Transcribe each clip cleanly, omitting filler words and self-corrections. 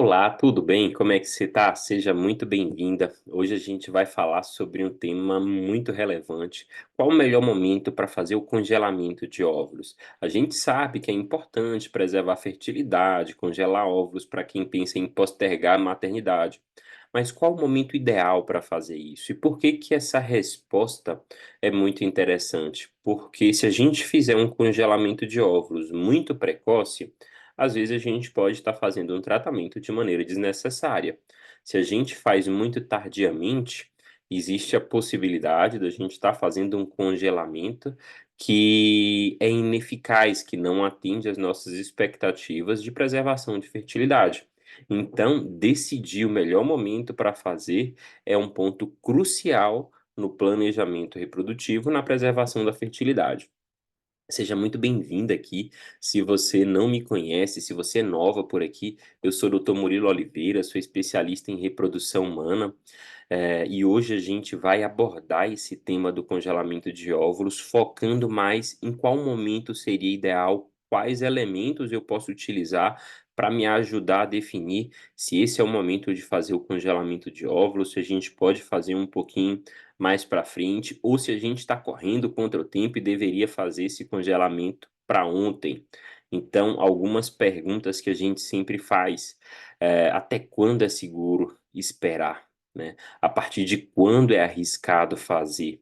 Olá, tudo bem? Como é que você tá? Seja muito bem-vinda. Hoje a gente vai falar sobre um tema muito relevante. Qual o melhor momento para fazer o congelamento de óvulos? A gente sabe que é importante preservar a fertilidade, congelar óvulos para quem pensa em postergar a maternidade. Mas qual o momento ideal para fazer isso? E por que que essa resposta é muito interessante? Porque se a gente fizer um congelamento de óvulos muito precoce, às vezes a gente pode estar fazendo um tratamento de maneira desnecessária. Se a gente faz muito tardiamente, existe a possibilidade da gente estar fazendo um congelamento que é ineficaz, que não atende às nossas expectativas de preservação de fertilidade. Então, decidir o melhor momento para fazer é um ponto crucial no planejamento reprodutivo, na preservação da fertilidade. Seja muito bem-vinda aqui. Se você não me conhece, se você é nova por aqui, eu sou o Dr. Murilo Oliveira, sou especialista em reprodução humana, e hoje a gente vai abordar esse tema do congelamento de óvulos, focando mais em qual momento seria ideal, quais elementos eu posso utilizar para me ajudar a definir se esse é o momento de fazer o congelamento de óvulos, se a gente pode fazer um pouquinho mais para frente, ou se a gente está correndo contra o tempo e deveria fazer esse congelamento para ontem. Então, algumas perguntas que a gente sempre faz: até quando é seguro esperar, né? A partir de quando é arriscado fazer?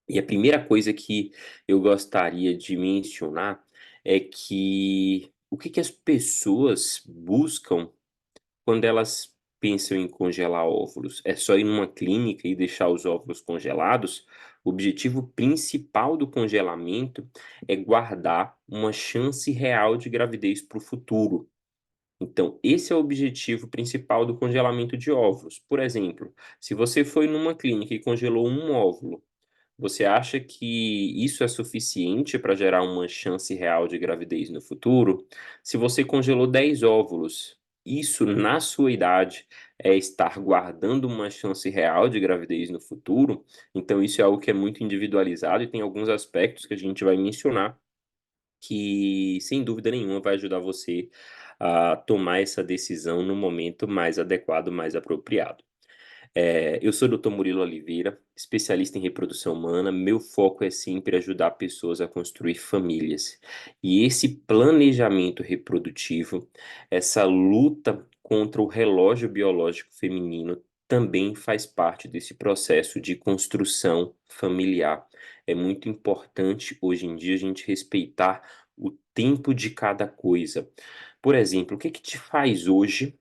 E a primeira coisa que eu gostaria de mencionar é que o que que as pessoas buscam quando elas pensam em congelar óvulos? É só ir numa clínica e deixar os óvulos congelados? O objetivo principal do congelamento é guardar uma chance real de gravidez para o futuro. Então, esse é o objetivo principal do congelamento de óvulos. Por exemplo, se você foi numa clínica e congelou um óvulo, você acha que isso é suficiente para gerar uma chance real de gravidez no futuro? Se você congelou 10 óvulos, isso na sua idade é estar guardando uma chance real de gravidez no futuro? Então isso é algo que é muito individualizado e tem alguns aspectos que a gente vai mencionar que, sem dúvida nenhuma, vai ajudar você a tomar essa decisão no momento mais adequado, mais apropriado. Eu sou o Dr. Murilo Oliveira, especialista em reprodução humana. Meu foco é sempre ajudar pessoas a construir famílias. E esse planejamento reprodutivo, essa luta contra o relógio biológico feminino, também faz parte desse processo de construção familiar. É muito importante hoje em dia a gente respeitar o tempo de cada coisa. Por exemplo, o que que te faz hoje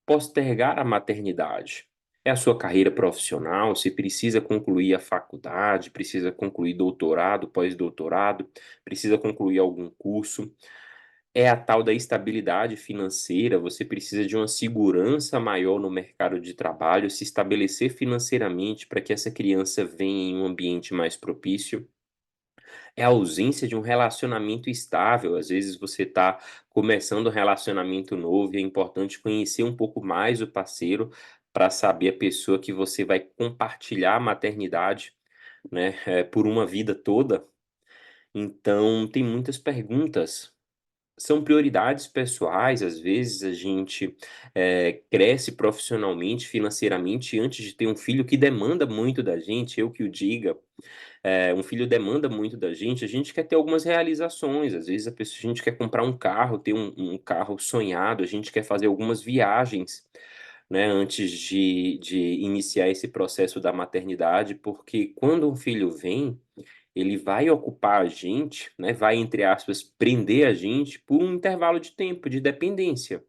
postergar a maternidade? É a sua carreira profissional? Você precisa concluir a faculdade, precisa concluir doutorado, pós-doutorado, precisa concluir algum curso? É a tal da estabilidade financeira, você precisa de uma segurança maior no mercado de trabalho, se estabelecer financeiramente para que essa criança venha em um ambiente mais propício? É a ausência de um relacionamento estável. Às vezes você está começando um relacionamento novo e é importante conhecer um pouco mais o parceiro para saber a pessoa que você vai compartilhar a maternidade, né, por uma vida toda. Então tem muitas perguntas. São prioridades pessoais, às vezes a gente, cresce profissionalmente, financeiramente antes de ter um filho que demanda muito da gente, eu que o diga. Um filho demanda muito da gente, a gente quer ter algumas realizações, às vezes a gente quer comprar um carro, ter um carro sonhado, a gente quer fazer algumas viagens, né, antes de iniciar esse processo da maternidade, porque quando um filho vem, ele vai ocupar a gente, né, vai, entre aspas, "prender" a gente por um intervalo de tempo, de dependência.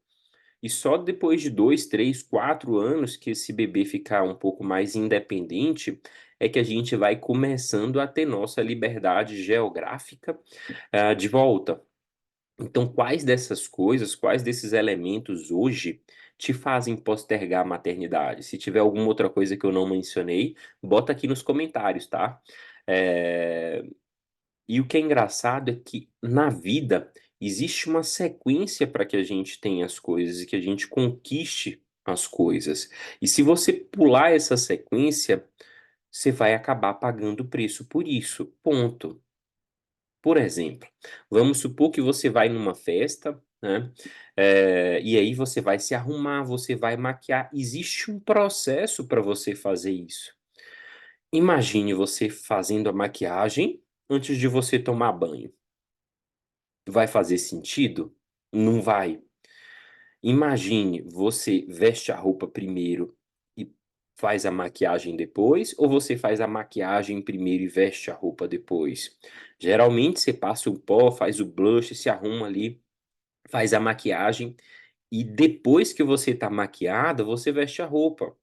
E só depois de 2, 3, 4 anos que esse bebê ficar um pouco mais independente, é que a gente vai começando a ter nossa liberdade geográfica, de volta. Então quais dessas coisas, quais desses elementos hoje te fazem postergar a maternidade? Se tiver alguma outra coisa que eu não mencionei, bota aqui nos comentários, tá? Eh e o que é engraçado é que, na vida, existe uma sequência para que a gente tenha as coisas e que a gente conquiste as coisas. E se você pular essa sequência, você vai acabar pagando o preço por isso, ponto. Por exemplo, vamos supor que você vai numa festa, né, e aí você vai se arrumar, você vai maquiar, existe um processo para você fazer isso. Imagine você fazendo a maquiagem antes de você tomar banho. Vai fazer sentido? Não vai. Imagine, você veste a roupa primeiro e faz a maquiagem depois, ou você faz a maquiagem primeiro e veste a roupa depois? Geralmente você passa o pó, faz o blush, se arruma ali, faz a maquiagem e depois que você tá maquiada, você veste a roupa.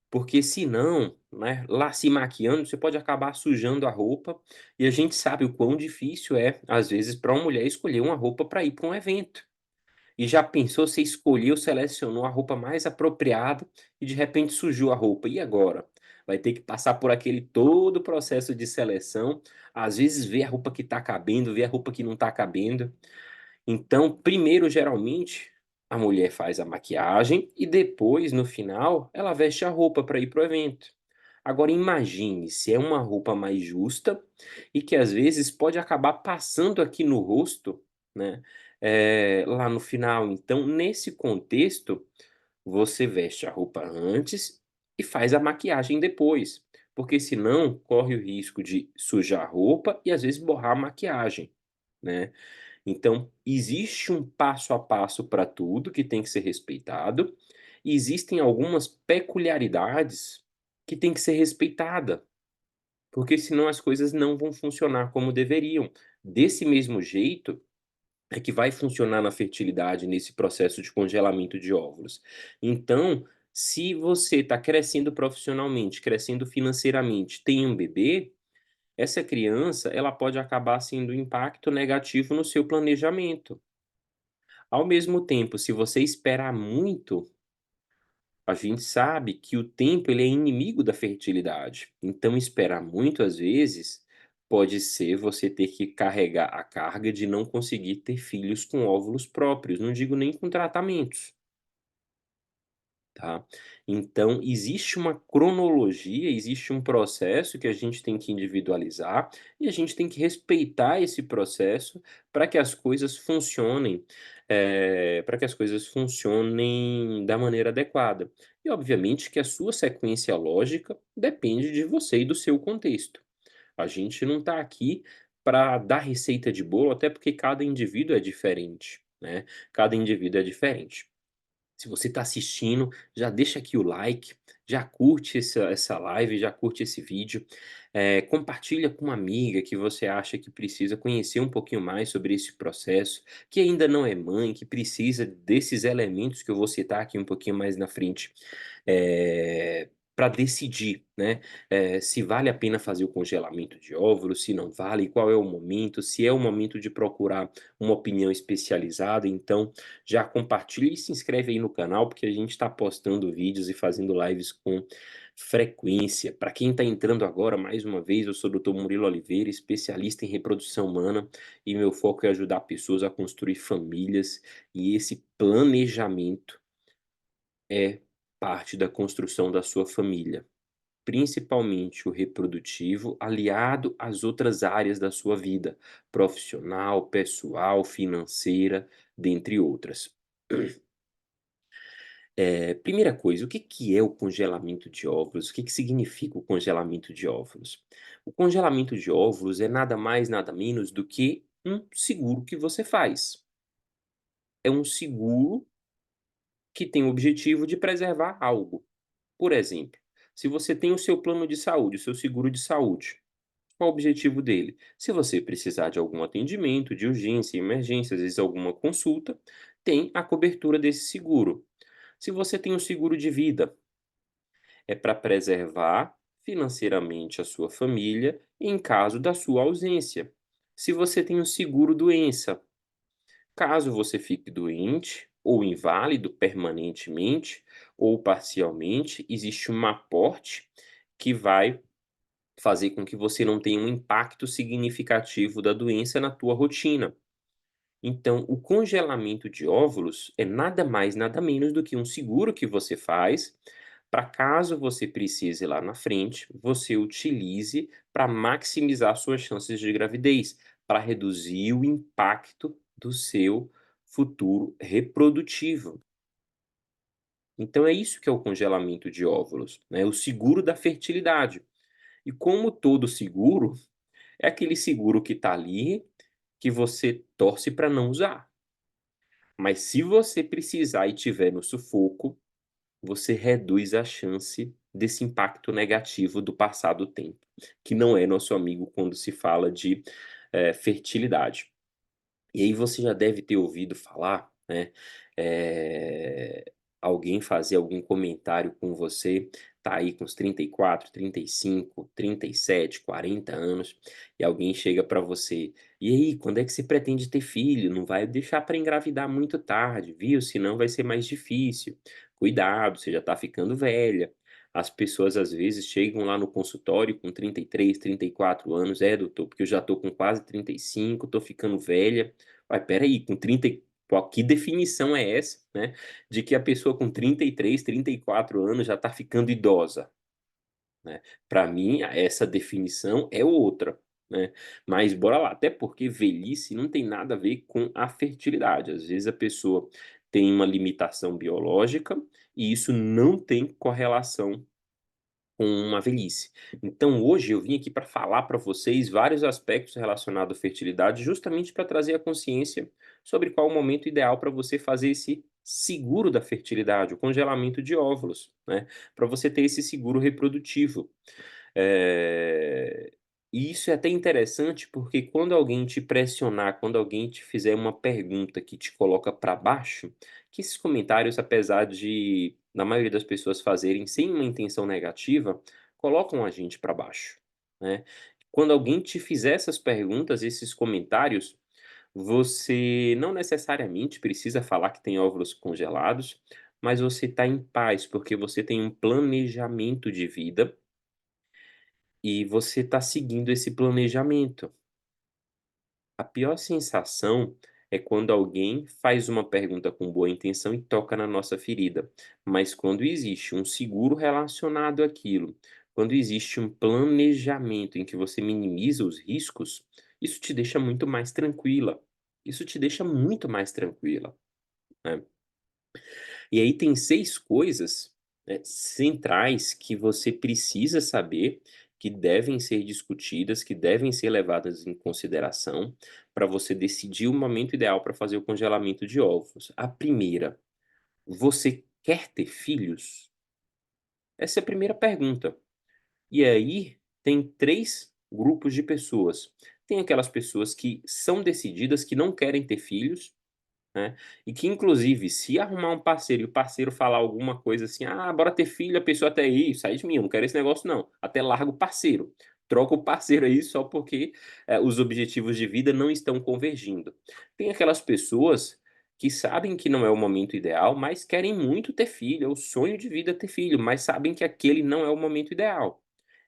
Porque senão, né, lá se maquiando, você pode acabar sujando a roupa, e a gente sabe o quão difícil é, às vezes, para uma mulher escolher uma roupa para ir para um evento. E já pensou, você escolheu, selecionou a roupa mais apropriada e de repente sujou a roupa, e agora? Vai ter que passar por aquele todo o processo de seleção, às vezes ver a roupa que tá cabendo, ver a roupa que não tá cabendo. Então, primeiro, geralmente, a mulher faz a maquiagem e depois, no final, ela veste a roupa para ir para o evento. Agora imagine se é uma roupa mais justa e que às vezes pode acabar passando aqui no rosto, né, lá no final. Então, nesse contexto, você veste a roupa antes e faz a maquiagem depois, porque senão corre o risco de sujar a roupa e às vezes borrar a maquiagem, né. Então, existe um passo a passo para tudo que tem que ser respeitado, e existem algumas peculiaridades que tem que ser respeitada, porque senão as coisas não vão funcionar como deveriam. Desse mesmo jeito é que vai funcionar na fertilidade nesse processo de congelamento de óvulos. Então, se você está crescendo profissionalmente, crescendo financeiramente, tem um bebê, essa criança ela pode acabar sendo um impacto negativo no seu planejamento. Ao mesmo tempo, se você esperar muito, a gente sabe que o tempo ele é inimigo da fertilidade. Então esperar muito, às vezes, pode ser você ter que carregar a carga de não conseguir ter filhos com óvulos próprios, não digo nem com tratamentos. Tá? Então, existe uma cronologia, existe um processo que a gente tem que individualizar e a gente tem que respeitar esse processo para que as coisas funcionem, para que as coisas funcionem da maneira adequada. E, obviamente, que a sua sequência lógica depende de você e do seu contexto. A gente não está aqui para dar receita de bolo, até porque cada indivíduo é diferente, né? Cada indivíduo é diferente. Se você está assistindo, já deixa aqui o like, já curte essa live, já curte esse vídeo, compartilha com uma amiga que você acha que precisa conhecer um pouquinho mais sobre esse processo, que ainda não é mãe, que precisa desses elementos que eu vou citar aqui um pouquinho mais na frente, para decidir, né, se vale a pena fazer o congelamento de óvulos, se não vale, qual é o momento, se é o momento de procurar uma opinião especializada. Então, já compartilha e se inscreve aí no canal, porque a gente está postando vídeos e fazendo lives com frequência. Para quem está entrando agora, mais uma vez, eu sou o Dr. Murilo Oliveira, especialista em reprodução humana, e meu foco é ajudar pessoas a construir famílias, e esse planejamento é parte da construção da sua família, principalmente o reprodutivo, aliado às outras áreas da sua vida, profissional, pessoal, financeira, dentre outras. Primeira coisa, o que que é o congelamento de óvulos? O que que significa o congelamento de óvulos? O congelamento de óvulos é nada mais, nada menos do que um seguro que você faz. É um seguro que tem o objetivo de preservar algo. Por exemplo, se você tem o seu plano de saúde, o seu seguro de saúde, qual o objetivo dele? Se você precisar de algum atendimento, de urgência, emergência, às vezes alguma consulta, tem a cobertura desse seguro. Se você tem um seguro de vida, é para preservar financeiramente a sua família em caso da sua ausência. Se você tem um seguro doença, caso você fique doente ou inválido permanentemente ou parcialmente, existe um aporte que vai fazer com que você não tenha um impacto significativo da doença na tua rotina. Então, o congelamento de óvulos é nada mais, nada menos do que um seguro que você faz para caso você precise lá na frente, você utilize para maximizar suas chances de gravidez, para reduzir o impacto do seu futuro reprodutivo. Então é isso que é o congelamento de óvulos, né, o seguro da fertilidade. E como todo seguro, é aquele seguro que está ali, que você torce para não usar. Mas se você precisar e tiver no sufoco, você reduz a chance desse impacto negativo do passar do tempo, que não é nosso amigo quando se fala de, fertilidade. E aí você já deve ter ouvido falar, né, eh, alguém fazer algum comentário com você, tá aí com os 34, 35, 37, 40 anos, e alguém chega para você: "E aí, quando é que você pretende ter filho? Não vai deixar para engravidar muito tarde, viu, senão vai ser mais difícil. Cuidado, você já tá ficando velha". As pessoas às vezes chegam lá no consultório com 33, 34 anos: "É doutor, porque eu já tô com quase 35, tô ficando velha". Uai, espera aí, com 30 e qual que definição é essa, né, de que a pessoa com 33, 34 anos já tá ficando idosa, né. Pra mim, essa definição é outra, né. Mas bora lá, até porque velhice não tem nada a ver com a fertilidade. Às vezes a pessoa tem uma limitação biológica e isso não tem correlação com uma velhice. Então hoje eu vim aqui para falar para vocês vários aspectos relacionados à fertilidade, justamente para trazer a consciência sobre qual o momento ideal para você fazer esse seguro da fertilidade, o congelamento de óvulos, né, para você ter esse seguro reprodutivo. Eh, e isso é até interessante, porque quando alguém te pressionar, quando alguém te fizer uma pergunta que te coloca para baixo, que esses comentários, apesar de, na maioria das pessoas fazerem sem uma intenção negativa, colocam a gente para baixo, né. Quando alguém te fizer essas perguntas, esses comentários, você não necessariamente precisa falar que tem óvulos congelados, mas você está em paz, porque você tem um planejamento de vida e você está seguindo esse planejamento. A pior sensação é quando alguém faz uma pergunta com boa intenção e toca na nossa ferida, mas quando existe um seguro relacionado àquilo, quando existe um planejamento em que você minimiza os riscos, isso te deixa muito mais tranquila. Isso te deixa muito mais tranquila, né. E aí tem 6 coisas, né, centrais que você precisa saber, que devem ser discutidas, que devem ser levadas em consideração, para você decidir o momento ideal para fazer o congelamento de ovos. A primeira: você quer ter filhos? Essa é a primeira pergunta. E aí tem 3 grupos de pessoas. Tem aquelas pessoas que são decididas, que não querem ter filhos, né, e que inclusive se arrumar um parceiro e o parceiro falar alguma coisa assim: "Ah, bora ter filho", a pessoa até: "Ih, sai de mim, eu não quero esse negócio não", até larga o parceiro. Troca o parceiro aí só porque, os objetivos de vida não estão convergindo. Tem aquelas pessoas que sabem que não é o momento ideal, mas querem muito ter filho, é o sonho de vida ter filho, mas sabem que aquele não é o momento ideal.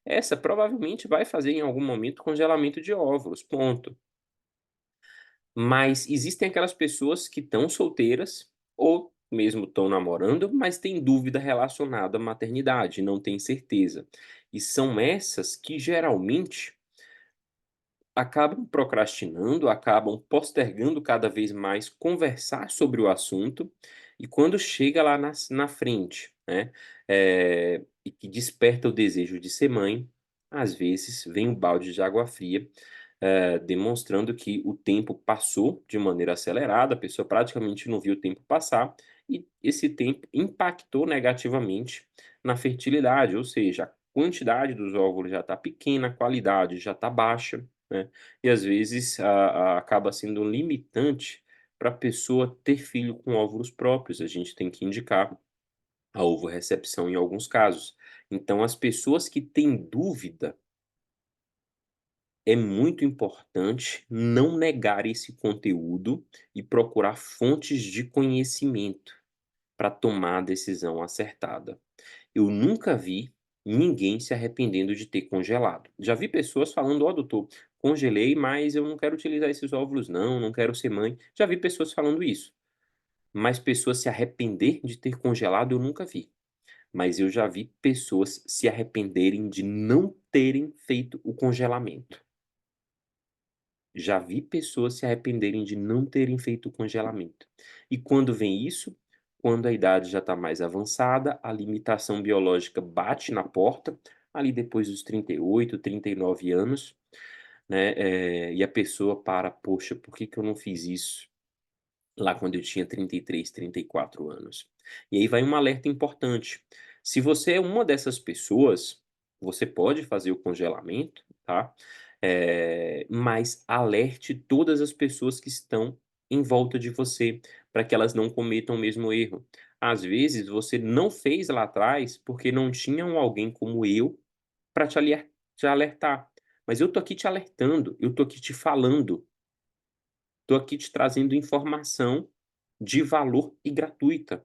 Essa provavelmente vai fazer em algum momento congelamento de óvulos, ponto. Mas existem aquelas pessoas que estão solteiras ou mesmo estão namorando, mas têm dúvida relacionada à maternidade, não têm certeza. E são essas que geralmente acabam procrastinando, acabam postergando cada vez mais conversar sobre o assunto, e quando chega lá na frente, né, e que desperta o desejo de ser mãe, às vezes vem um balde de água fria, demonstrando que o tempo passou de maneira acelerada, a pessoa praticamente não viu o tempo passar, e esse tempo impactou negativamente na fertilidade, ou seja, a quantidade dos óvulos já está pequena, a qualidade já está baixa, né, e às vezes acaba sendo um limitante para a pessoa ter filho com óvulos próprios, a gente tem que indicar a ovorrecepção em alguns casos. Então as pessoas que têm dúvida, é muito importante não negar esse conteúdo e procurar fontes de conhecimento para tomar a decisão acertada. Eu nunca vi ninguém se arrependendo de ter congelado. Já vi pessoas falando: "Ó doutor, congelei, mas eu não quero utilizar esses óvulos não, não quero ser mãe". Já vi pessoas falando isso, mas pessoas se arrepender de ter congelado eu nunca vi. Mas eu já vi pessoas se arrependerem de não terem feito o congelamento. Já vi pessoas se arrependerem de não terem feito o congelamento. E quando vem isso? Quando a idade já está mais avançada, a limitação biológica bate na porta, ali depois dos 38, 39 anos, né, e a pessoa para: "Poxa, por que que eu não fiz isso lá quando eu tinha 33, 34 anos?". E aí vai um alerta importante: se você é uma dessas pessoas, você pode fazer o congelamento, tá, mas alerte todas as pessoas que estão em volta de você, para que elas não cometam o mesmo erro. Às vezes você não fez lá atrás, porque não tinha alguém como eu para te alertar, mas eu tô aqui te alertando, eu tô aqui te falando, tô aqui te trazendo informação de valor e gratuita.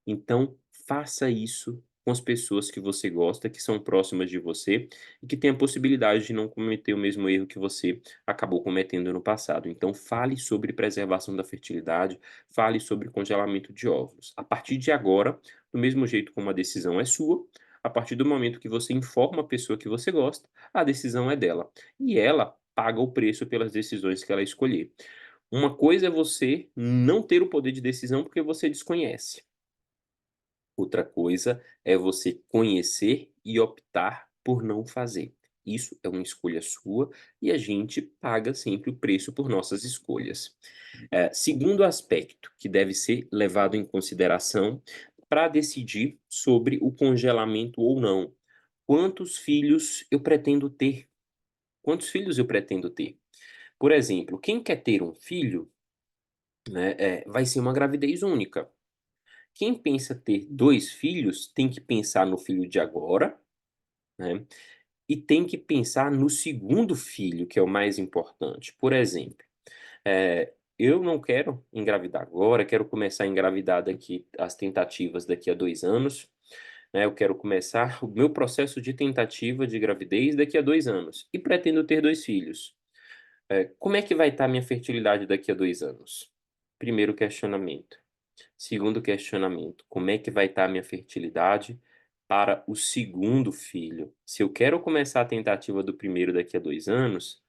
Então, faça isso com as pessoas que você gosta, que são próximas de você e que têm a possibilidade de não cometer o mesmo erro que você acabou cometendo no passado. Então, fale sobre preservação da fertilidade, fale sobre congelamento de óvulos. A partir de agora, do mesmo jeito como a decisão é sua, a partir do momento que você informa a pessoa que você gosta, a decisão é dela. E ela paga o preço pelas decisões que ela escolher. Uma coisa é você não ter o poder de decisão porque você desconhece. Outra coisa é você conhecer e optar por não fazer. Isso é uma escolha sua e a gente paga sempre o preço por nossas escolhas. Segundo aspecto que deve ser levado em consideração para decidir sobre o congelamento ou não. Quantos filhos eu pretendo ter? Quantos filhos eu pretendo ter? Por exemplo, quem quer ter um filho, né, vai ser uma gravidez única. Quem pensa ter 2 filhos tem que pensar no filho de agora, né, e tem que pensar no segundo filho, que é o mais importante. Por exemplo, eu não quero engravidar agora, quero começar a engravidar daqui as tentativas daqui a 2 anos, né, eu quero começar o meu processo de tentativa de gravidez daqui a 2 anos e pretendo ter 2 filhos. Como é que vai estar minha fertilidade daqui a 2 anos? Primeiro questionamento. Segundo questionamento: como é que vai estar a minha fertilidade para o segundo filho? Se eu quero começar a tentativa do primeiro daqui a 2 anos,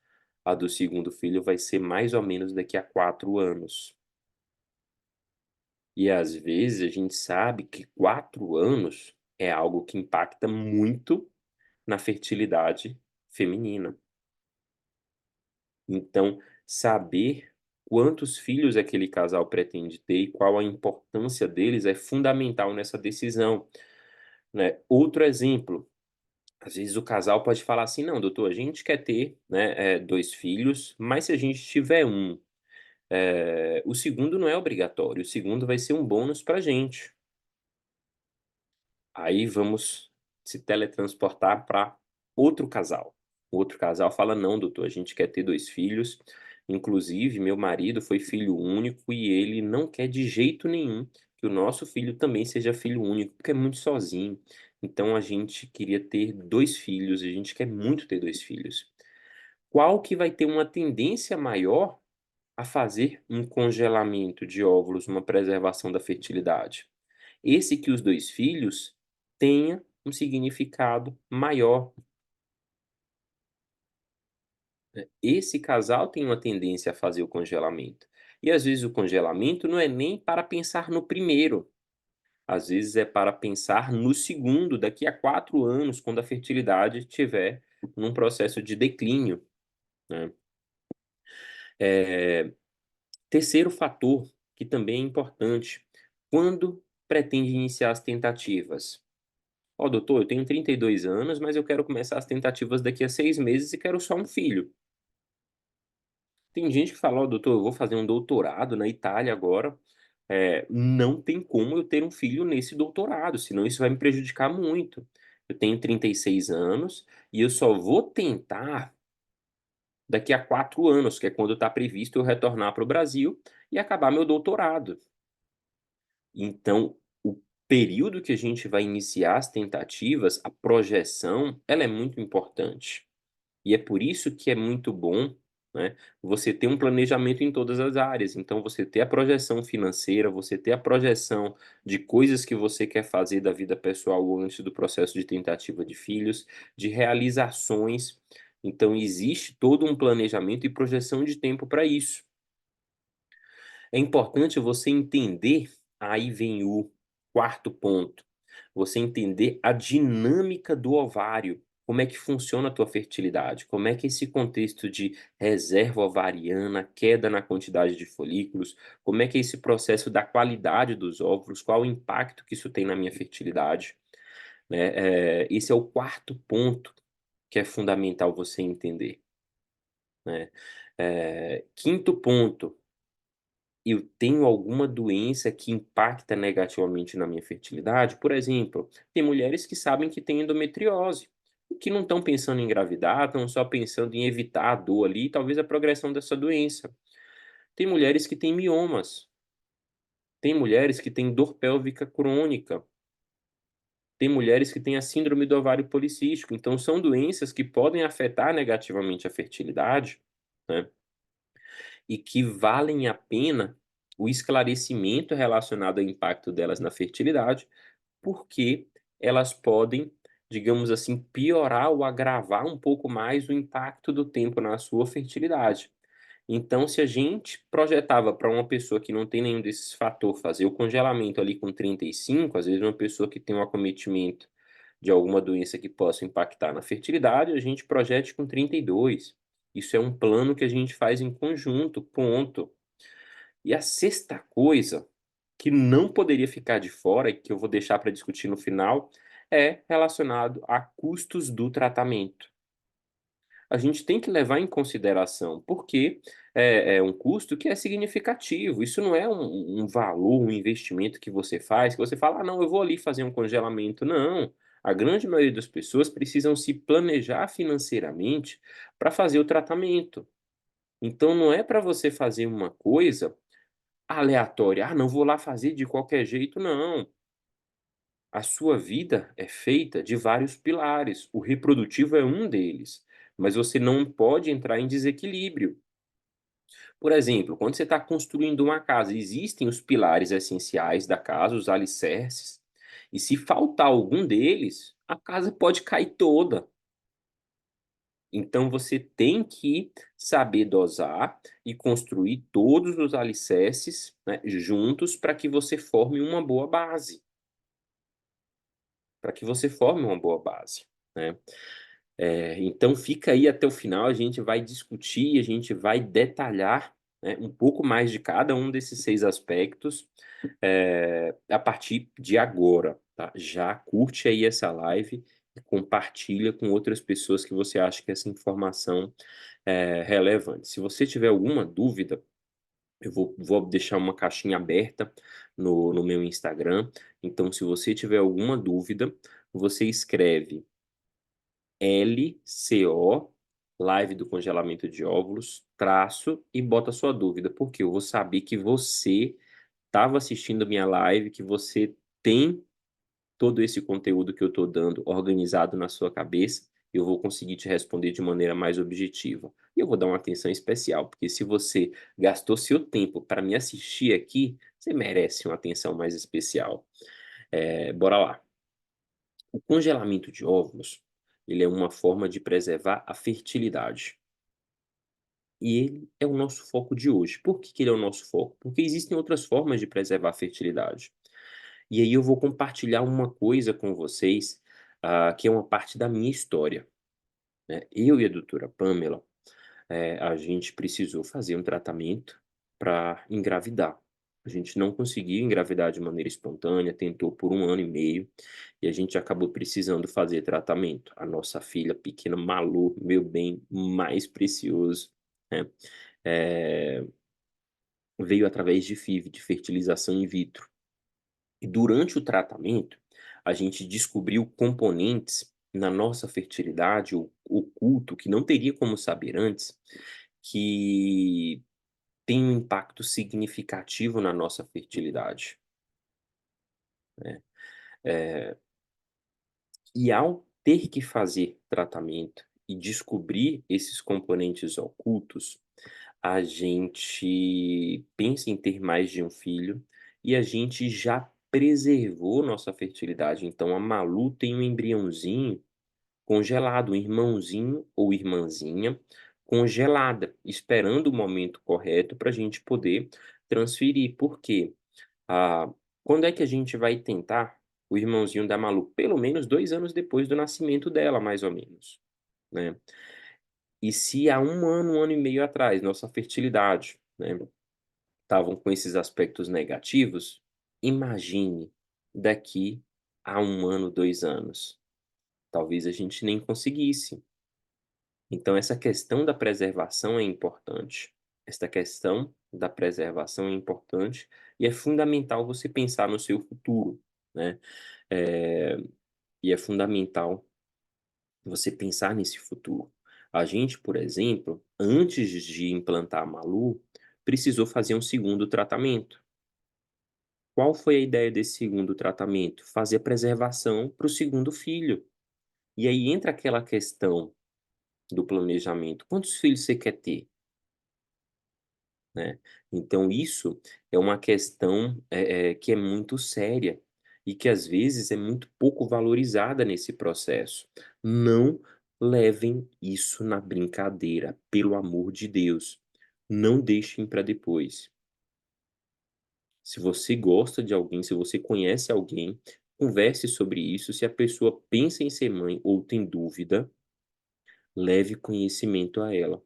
a do segundo filho vai ser mais ou menos daqui a 4 anos. E às vezes a gente sabe que 4 anos é algo que impacta muito na fertilidade feminina. Então, saber quantos filhos aquele casal pretende ter e qual a importância deles é fundamental nessa decisão, né. Outro exemplo, às vezes o casal pode falar assim: "Não, doutor, a gente quer ter, né, 2 filhos, mas se a gente tiver um, o segundo não é obrigatório, o segundo vai ser um bônus pra gente". Aí vamos se teletransportar para outro casal. O outro casal fala: "Não, doutor, a gente quer ter 2 filhos, inclusive meu marido foi filho único e ele não quer de jeito nenhum que o nosso filho também seja filho único, porque é muito sozinho. Então a gente queria ter 2 filhos, a gente quer muito ter 2 filhos". Qual que vai ter uma tendência maior a fazer um congelamento de óvulos, uma preservação da fertilidade? Esse que os 2 filhos tenha um significado maior. Esse casal tem uma tendência a fazer o congelamento. E às vezes o congelamento não é nem para pensar no primeiro, às vezes é para pensar no segundo, daqui a 4 anos, quando a fertilidade estiver num processo de declínio, né. Eh, Terceiro fator, que também é importante, quando pretende iniciar as tentativas? "Ó, doutor, eu tenho 32 anos, mas eu quero começar as tentativas daqui a 6 meses e quero só um filho". Tem gente que fala: "Ó, doutor, eu vou fazer um doutorado na Itália agora, não tem como eu ter um filho nesse doutorado, senão isso vai me prejudicar muito. Eu tenho 36 anos e eu só vou tentar daqui a 4 anos, que é quando está previsto eu retornar para o Brasil e acabar meu doutorado". Então, o período que a gente vai iniciar as tentativas, a projeção, ela é muito importante. E é por isso que é muito bom, né, você ter um planejamento em todas as áreas. Então você ter a projeção financeira, você ter a projeção de coisas que você quer fazer da vida pessoal antes do processo de tentativa de filhos, de realizações, Então existe todo um planejamento e projeção de tempo para isso. É importante você entender, aí vem o quarto ponto, você entender a dinâmica do ovário, como é que funciona a tua fertilidade, como é que esse contexto de reserva ovariana, queda na quantidade de folículos, como é que é esse processo da qualidade dos óvulos, qual o impacto que isso tem na minha fertilidade, né, esse é o quarto ponto que é fundamental você entender, né. Quinto ponto, eu tenho alguma doença que impacta negativamente na minha fertilidade? Por exemplo, tem mulheres que sabem que têm endometriose, e que não estão pensando em engravidar, estão só pensando em evitar a dor ali e talvez a progressão dessa doença. Tem mulheres que têm miomas, tem mulheres que têm dor pélvica crônica, tem mulheres que têm a síndrome do ovário policístico, então são doenças que podem afetar negativamente a fertilidade, né, e que valem a pena o esclarecimento relacionado ao impacto delas na fertilidade, porque elas podem, digamos assim, piorar ou agravar um pouco mais o impacto do tempo na sua fertilidade. Então, se a gente projetava para uma pessoa que não tem nenhum desses fatores fazer o congelamento ali com 35, às vezes uma pessoa que tem um acometimento de alguma doença que possa impactar na fertilidade, a gente projete com 32. Isso é um plano que a gente faz em conjunto, ponto. E a sexta coisa, que não poderia ficar de fora e que eu vou deixar para discutir no final, é relacionado a custos do tratamento. A gente tem que levar em consideração, porque é um custo que é significativo. Isso não é um valor, um investimento que você faz, que você fala: "Ah, não, eu vou ali fazer um congelamento". Não, a grande maioria das pessoas precisam se planejar financeiramente para fazer o tratamento. Então não é para você fazer uma coisa aleatória: "Ah, não, vou lá fazer de qualquer jeito", não. A sua vida é feita de vários pilares, o reprodutivo é um deles, mas você não pode entrar em desequilíbrio. Por exemplo, quando você está construindo uma casa, existem os pilares essenciais da casa, os alicerces, e se faltar algum deles, a casa pode cair toda. Então você tem que saber dosar e construir todos os alicerces, né, juntos para que você forme uma boa base, para que você forme uma boa base, né. Então fica aí até o final, a gente vai discutir, a gente vai detalhar, né, um pouco mais de cada um desses 6 aspectos, a partir de agora, tá. Já curte aí essa live e compartilha com outras pessoas que você acha que essa informação é relevante. Se você tiver alguma dúvida, eu vou deixar uma caixinha aberta no meu Instagram, então se você tiver alguma dúvida, você escreve LCO, live do congelamento de óvulos, traço e bota sua dúvida, porque eu vou saber que você estava assistindo a minha live, que você tem todo esse conteúdo que eu estou dando organizado na sua cabeça, e eu vou conseguir te responder de maneira mais objetiva. E eu vou dar uma atenção especial, porque se você gastou seu tempo para me assistir aqui, você merece uma atenção mais especial. Bora lá. O congelamento de óvulos, ele é uma forma de preservar a fertilidade. E ele é o nosso foco de hoje. Por que que ele é o nosso foco? Porque existem outras formas de preservar a fertilidade. E aí eu vou compartilhar uma coisa com vocês, que é uma parte da minha história, né. Eu e a doutora Pamela, a gente precisou fazer um tratamento para engravidar. A gente não conseguiu engravidar de maneira espontânea, tentou por 1 ano e meio, e a gente acabou precisando fazer tratamento. A nossa filha pequena, Malu, meu bem mais precioso, né, eh, veio através de FIV, de fertilização in vitro. E durante o tratamento, a gente descobriu componentes na nossa fertilidade oculto, que não teria como saber antes, que tem um impacto significativo na nossa fertilidade, né. Eh, e ao ter que fazer tratamento e descobrir esses componentes ocultos, a gente pensa em ter mais de um filho e a gente já preservou nossa fertilidade. Então a Malu tem um embriãozinho congelado, um irmãozinho ou irmãzinha congelada, esperando o momento correto para a gente poder transferir. Por quê? Ah, quando é que a gente vai tentar o irmãozinho da Malu? Pelo menos 2 anos depois do nascimento dela, mais ou menos, né. E se há 1 ano e meio atrás, nossa fertilidade, né, estavam com esses aspectos negativos, imagine daqui a 1 ano, 2 anos. Talvez a gente nem conseguisse. Então essa questão da preservação é importante. Esta questão da preservação é importante e é fundamental você pensar no seu futuro, né. Eh, e é fundamental você pensar nesse futuro. A gente, por exemplo, antes de implantar a Malu, precisou fazer um segundo tratamento. Qual foi a ideia desse segundo tratamento? Fazer a preservação para o segundo filho. E aí entra aquela questão do planejamento. Quantos filhos você quer ter, né? Então isso é uma questão, que é muito séria e que às vezes é muito pouco valorizada nesse processo. Não levem isso na brincadeira, pelo amor de Deus. Não deixem para depois. Se você gosta de alguém, se você conhece alguém, converse sobre isso. Se a pessoa pensa em ser mãe ou tem dúvida, leve conhecimento a ela.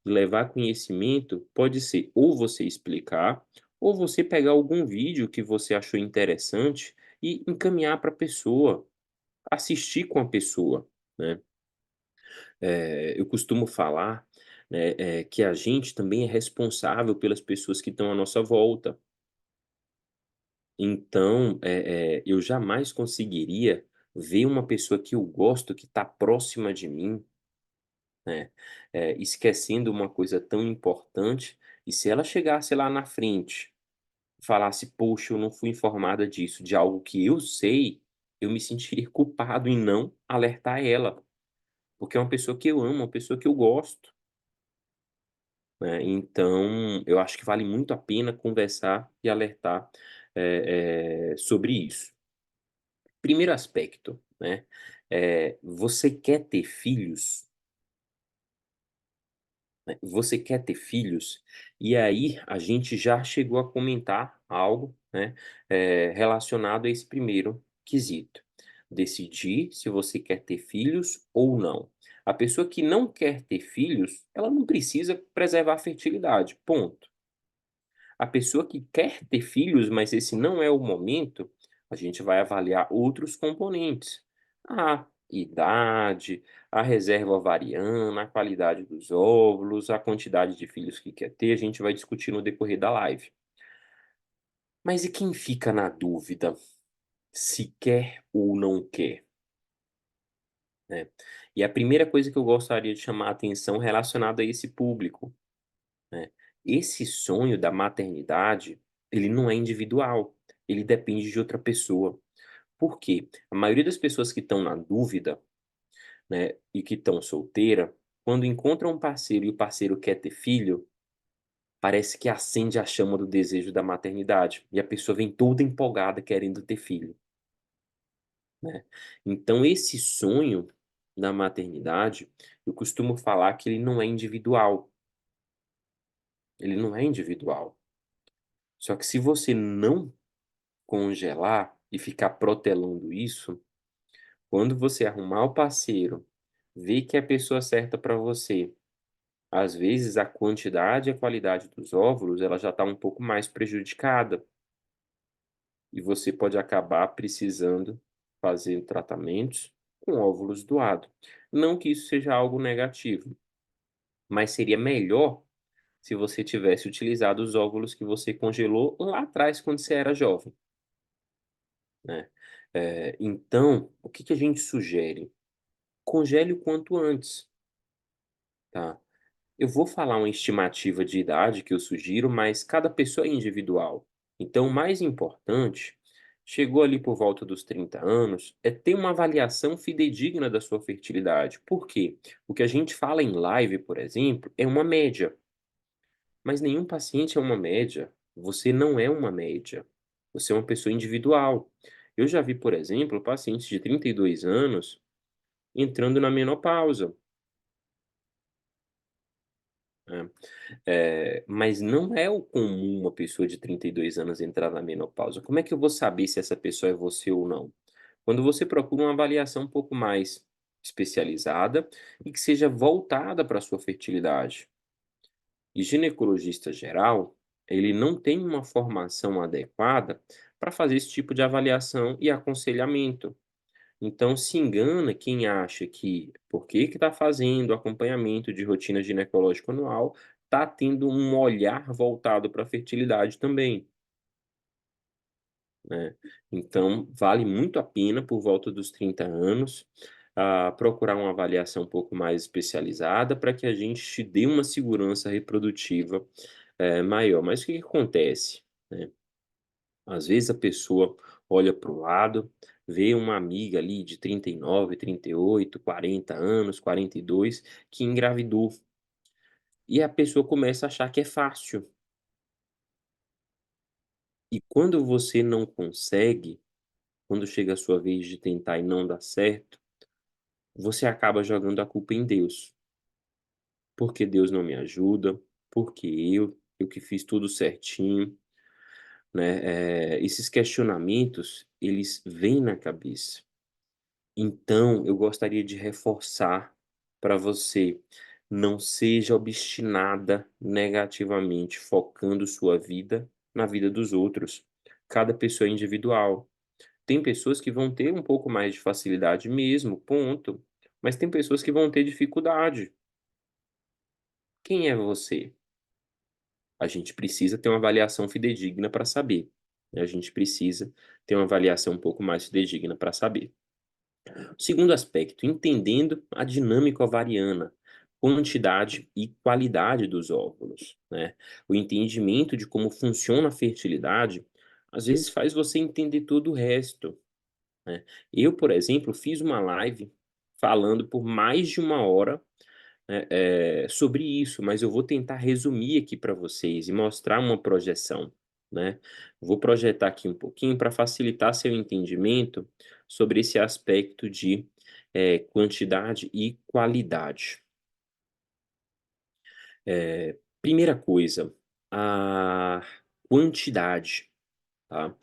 E levar conhecimento pode ser ou você explicar, ou você pegar algum vídeo que você achou interessante e encaminhar para a pessoa, assistir com a pessoa, né. Eu costumo falar, né, que a gente também é responsável pelas pessoas que estão à nossa volta. Então, eu jamais conseguiria ver uma pessoa que eu gosto, que está próxima de mim, né, esquecendo uma coisa tão importante, e se ela chegasse lá na frente, falasse: "Poxa, eu não fui informada disso", de algo que eu sei, eu me sentiria culpado em não alertar ela, porque é uma pessoa que eu amo, uma pessoa que eu gosto, né. Então, eu acho que vale muito a pena conversar e alertar, sobre isso. Primeiro aspecto, né, você quer ter filhos? Né, você quer ter filhos? E aí a gente já chegou a comentar algo, né, relacionado a esse primeiro quesito. Decidir se você quer ter filhos ou não. A pessoa que não quer ter filhos, ela não precisa preservar a fertilidade, ponto. A pessoa que quer ter filhos, mas esse não é o momento, a gente vai avaliar outros componentes. A idade, a reserva ovariana, a qualidade dos óvulos, a quantidade de filhos que quer ter, a gente vai discutir no decorrer da live. Mas e quem fica na dúvida se quer ou não quer, né? E a primeira coisa que eu gostaria de chamar a atenção relacionada a esse público, né. Esse sonho da maternidade, ele não é individual, ele depende de outra pessoa. Por quê? A maioria das pessoas que estão na dúvida, né, e que estão solteira, quando encontram um parceiro e o parceiro quer ter filho, parece que acende a chama do desejo da maternidade, e a pessoa vem toda empolgada querendo ter filho, né. Então esse sonho da maternidade, eu costumo falar que ele não é individual, ele não é individual. Só que se você não congelar e ficar protelando isso, quando você arrumar o parceiro, ver que é a pessoa certa para você, às vezes a quantidade e a qualidade dos óvulos, ela já está um pouco mais prejudicada, e você pode acabar precisando fazer tratamentos com óvulos doados. Não que isso seja algo negativo, mas seria melhor se você tivesse utilizado os óvulos que você congelou lá atrás quando você era jovem, né. Então, o que que a gente sugere? Congele o quanto antes, tá. Eu vou falar uma estimativa de idade que eu sugiro, mas cada pessoa é individual. Então, o mais importante, chegou ali por volta dos 30 anos, é ter uma avaliação fidedigna da sua fertilidade. Por quê? O que a gente fala em live, por exemplo, é uma média, mas nenhum paciente é uma média. Você não é uma média. Você é uma pessoa individual. Eu já vi, por exemplo, pacientes de 32 anos entrando na menopausa, né. Mas não é o comum uma pessoa de 32 anos entrar na menopausa. Como é que eu vou saber se essa pessoa é você ou não? Quando você procura uma avaliação um pouco mais especializada e que seja voltada para a sua fertilidade. E ginecologista geral, ele não tem uma formação adequada para fazer esse tipo de avaliação e aconselhamento. Então se engana quem acha que, porque que está fazendo acompanhamento de rotina ginecológica anual, está tendo um olhar voltado para a fertilidade também, né. Então vale muito a pena por volta dos 30 anos, procurar uma avaliação um pouco mais especializada para que a gente te dê uma segurança reprodutiva, maior. Mas o que que acontece, né? Às vezes a pessoa olha para o lado, vê uma amiga ali de 39, 38, 40 anos, 42, que engravidou, e a pessoa começa a achar que é fácil. E quando você não consegue, quando chega a sua vez de tentar e não dá certo, você acaba jogando a culpa em Deus. Porque Deus não me ajuda, porque eu que fiz tudo certinho, né, esses questionamentos, eles vêm na cabeça. Então, eu gostaria de reforçar para você, não seja obstinada negativamente, focando sua vida na vida dos outros. Cada pessoa é individual. Tem pessoas que vão ter um pouco mais de facilidade mesmo, ponto. Mas tem pessoas que vão ter dificuldade. Quem é você? A gente precisa ter uma avaliação fidedigna para saber, né, a gente precisa ter uma avaliação um pouco mais fidedigna para saber. Segundo aspecto, entendendo a dinâmica ovariana, quantidade e qualidade dos óvulos, né. O entendimento de como funciona a fertilidade, às vezes faz você entender todo o resto, né. Eu, por exemplo, fiz uma live falando por mais de 1 hora, sobre isso, mas eu vou tentar resumir aqui para vocês e mostrar uma projeção, né. Vou projetar aqui um pouquinho para facilitar seu entendimento sobre esse aspecto de, quantidade e qualidade. Primeira coisa, a quantidade. Tá?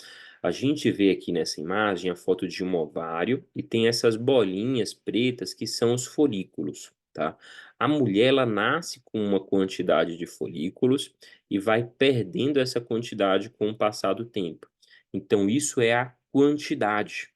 A gente vê aqui nessa imagem a foto de um ovário e tem essas bolinhas pretas que são os folículos, tá? A mulher ela nasce com uma quantidade de folículos e vai perdendo essa quantidade com o passar do tempo. Então isso é a quantidade.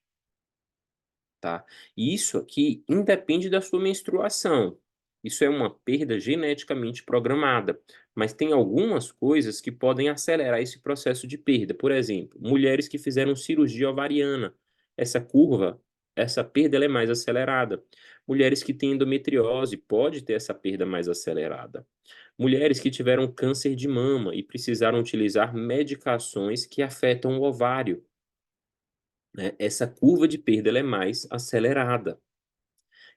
Tá? E isso aqui independe da sua menstruação. Isso é uma perda geneticamente programada, mas tem algumas coisas que podem acelerar esse processo de perda. Por exemplo, mulheres que fizeram cirurgia ovariana, essa curva, essa perda ela é mais acelerada. Mulheres que têm endometriose pode ter essa perda mais acelerada. Mulheres que tiveram câncer de mama e precisaram utilizar medicações que afetam o ovário, né? Essa curva de perda ela é mais acelerada.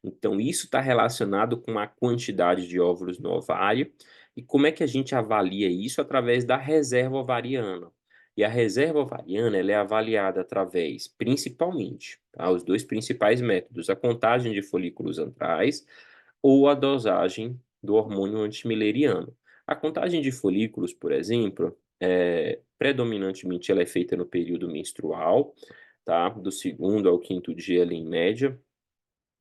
Então isso está relacionado com a quantidade de óvulos no ovário, e como é que a gente avalia isso? Através da reserva ovariana. E a reserva ovariana, ela é avaliada através, principalmente, tá, os 2 principais métodos, a contagem de folículos antrais ou a dosagem do hormônio antimileriano. A contagem de folículos, por exemplo, predominantemente ela é feita no período menstrual, tá, do segundo ao quinto dia ali em média,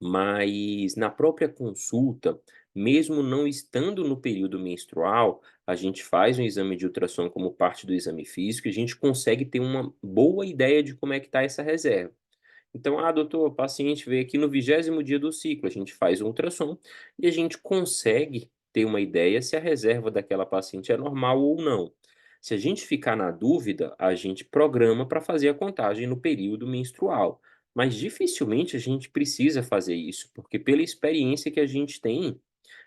mas na própria consulta, mesmo não estando no período menstrual, a gente faz um exame de ultrassom como parte do exame físico e a gente consegue ter uma boa ideia de como é que está essa reserva. Então: "Ah, doutor, o paciente veio aqui no 20º dia do ciclo", a gente faz um ultrassom e a gente consegue ter uma ideia se a reserva daquela paciente é normal ou não. Se a gente ficar na dúvida, a gente programa para fazer a contagem no período menstrual, mas dificilmente a gente precisa fazer isso, porque pela experiência que a gente tem,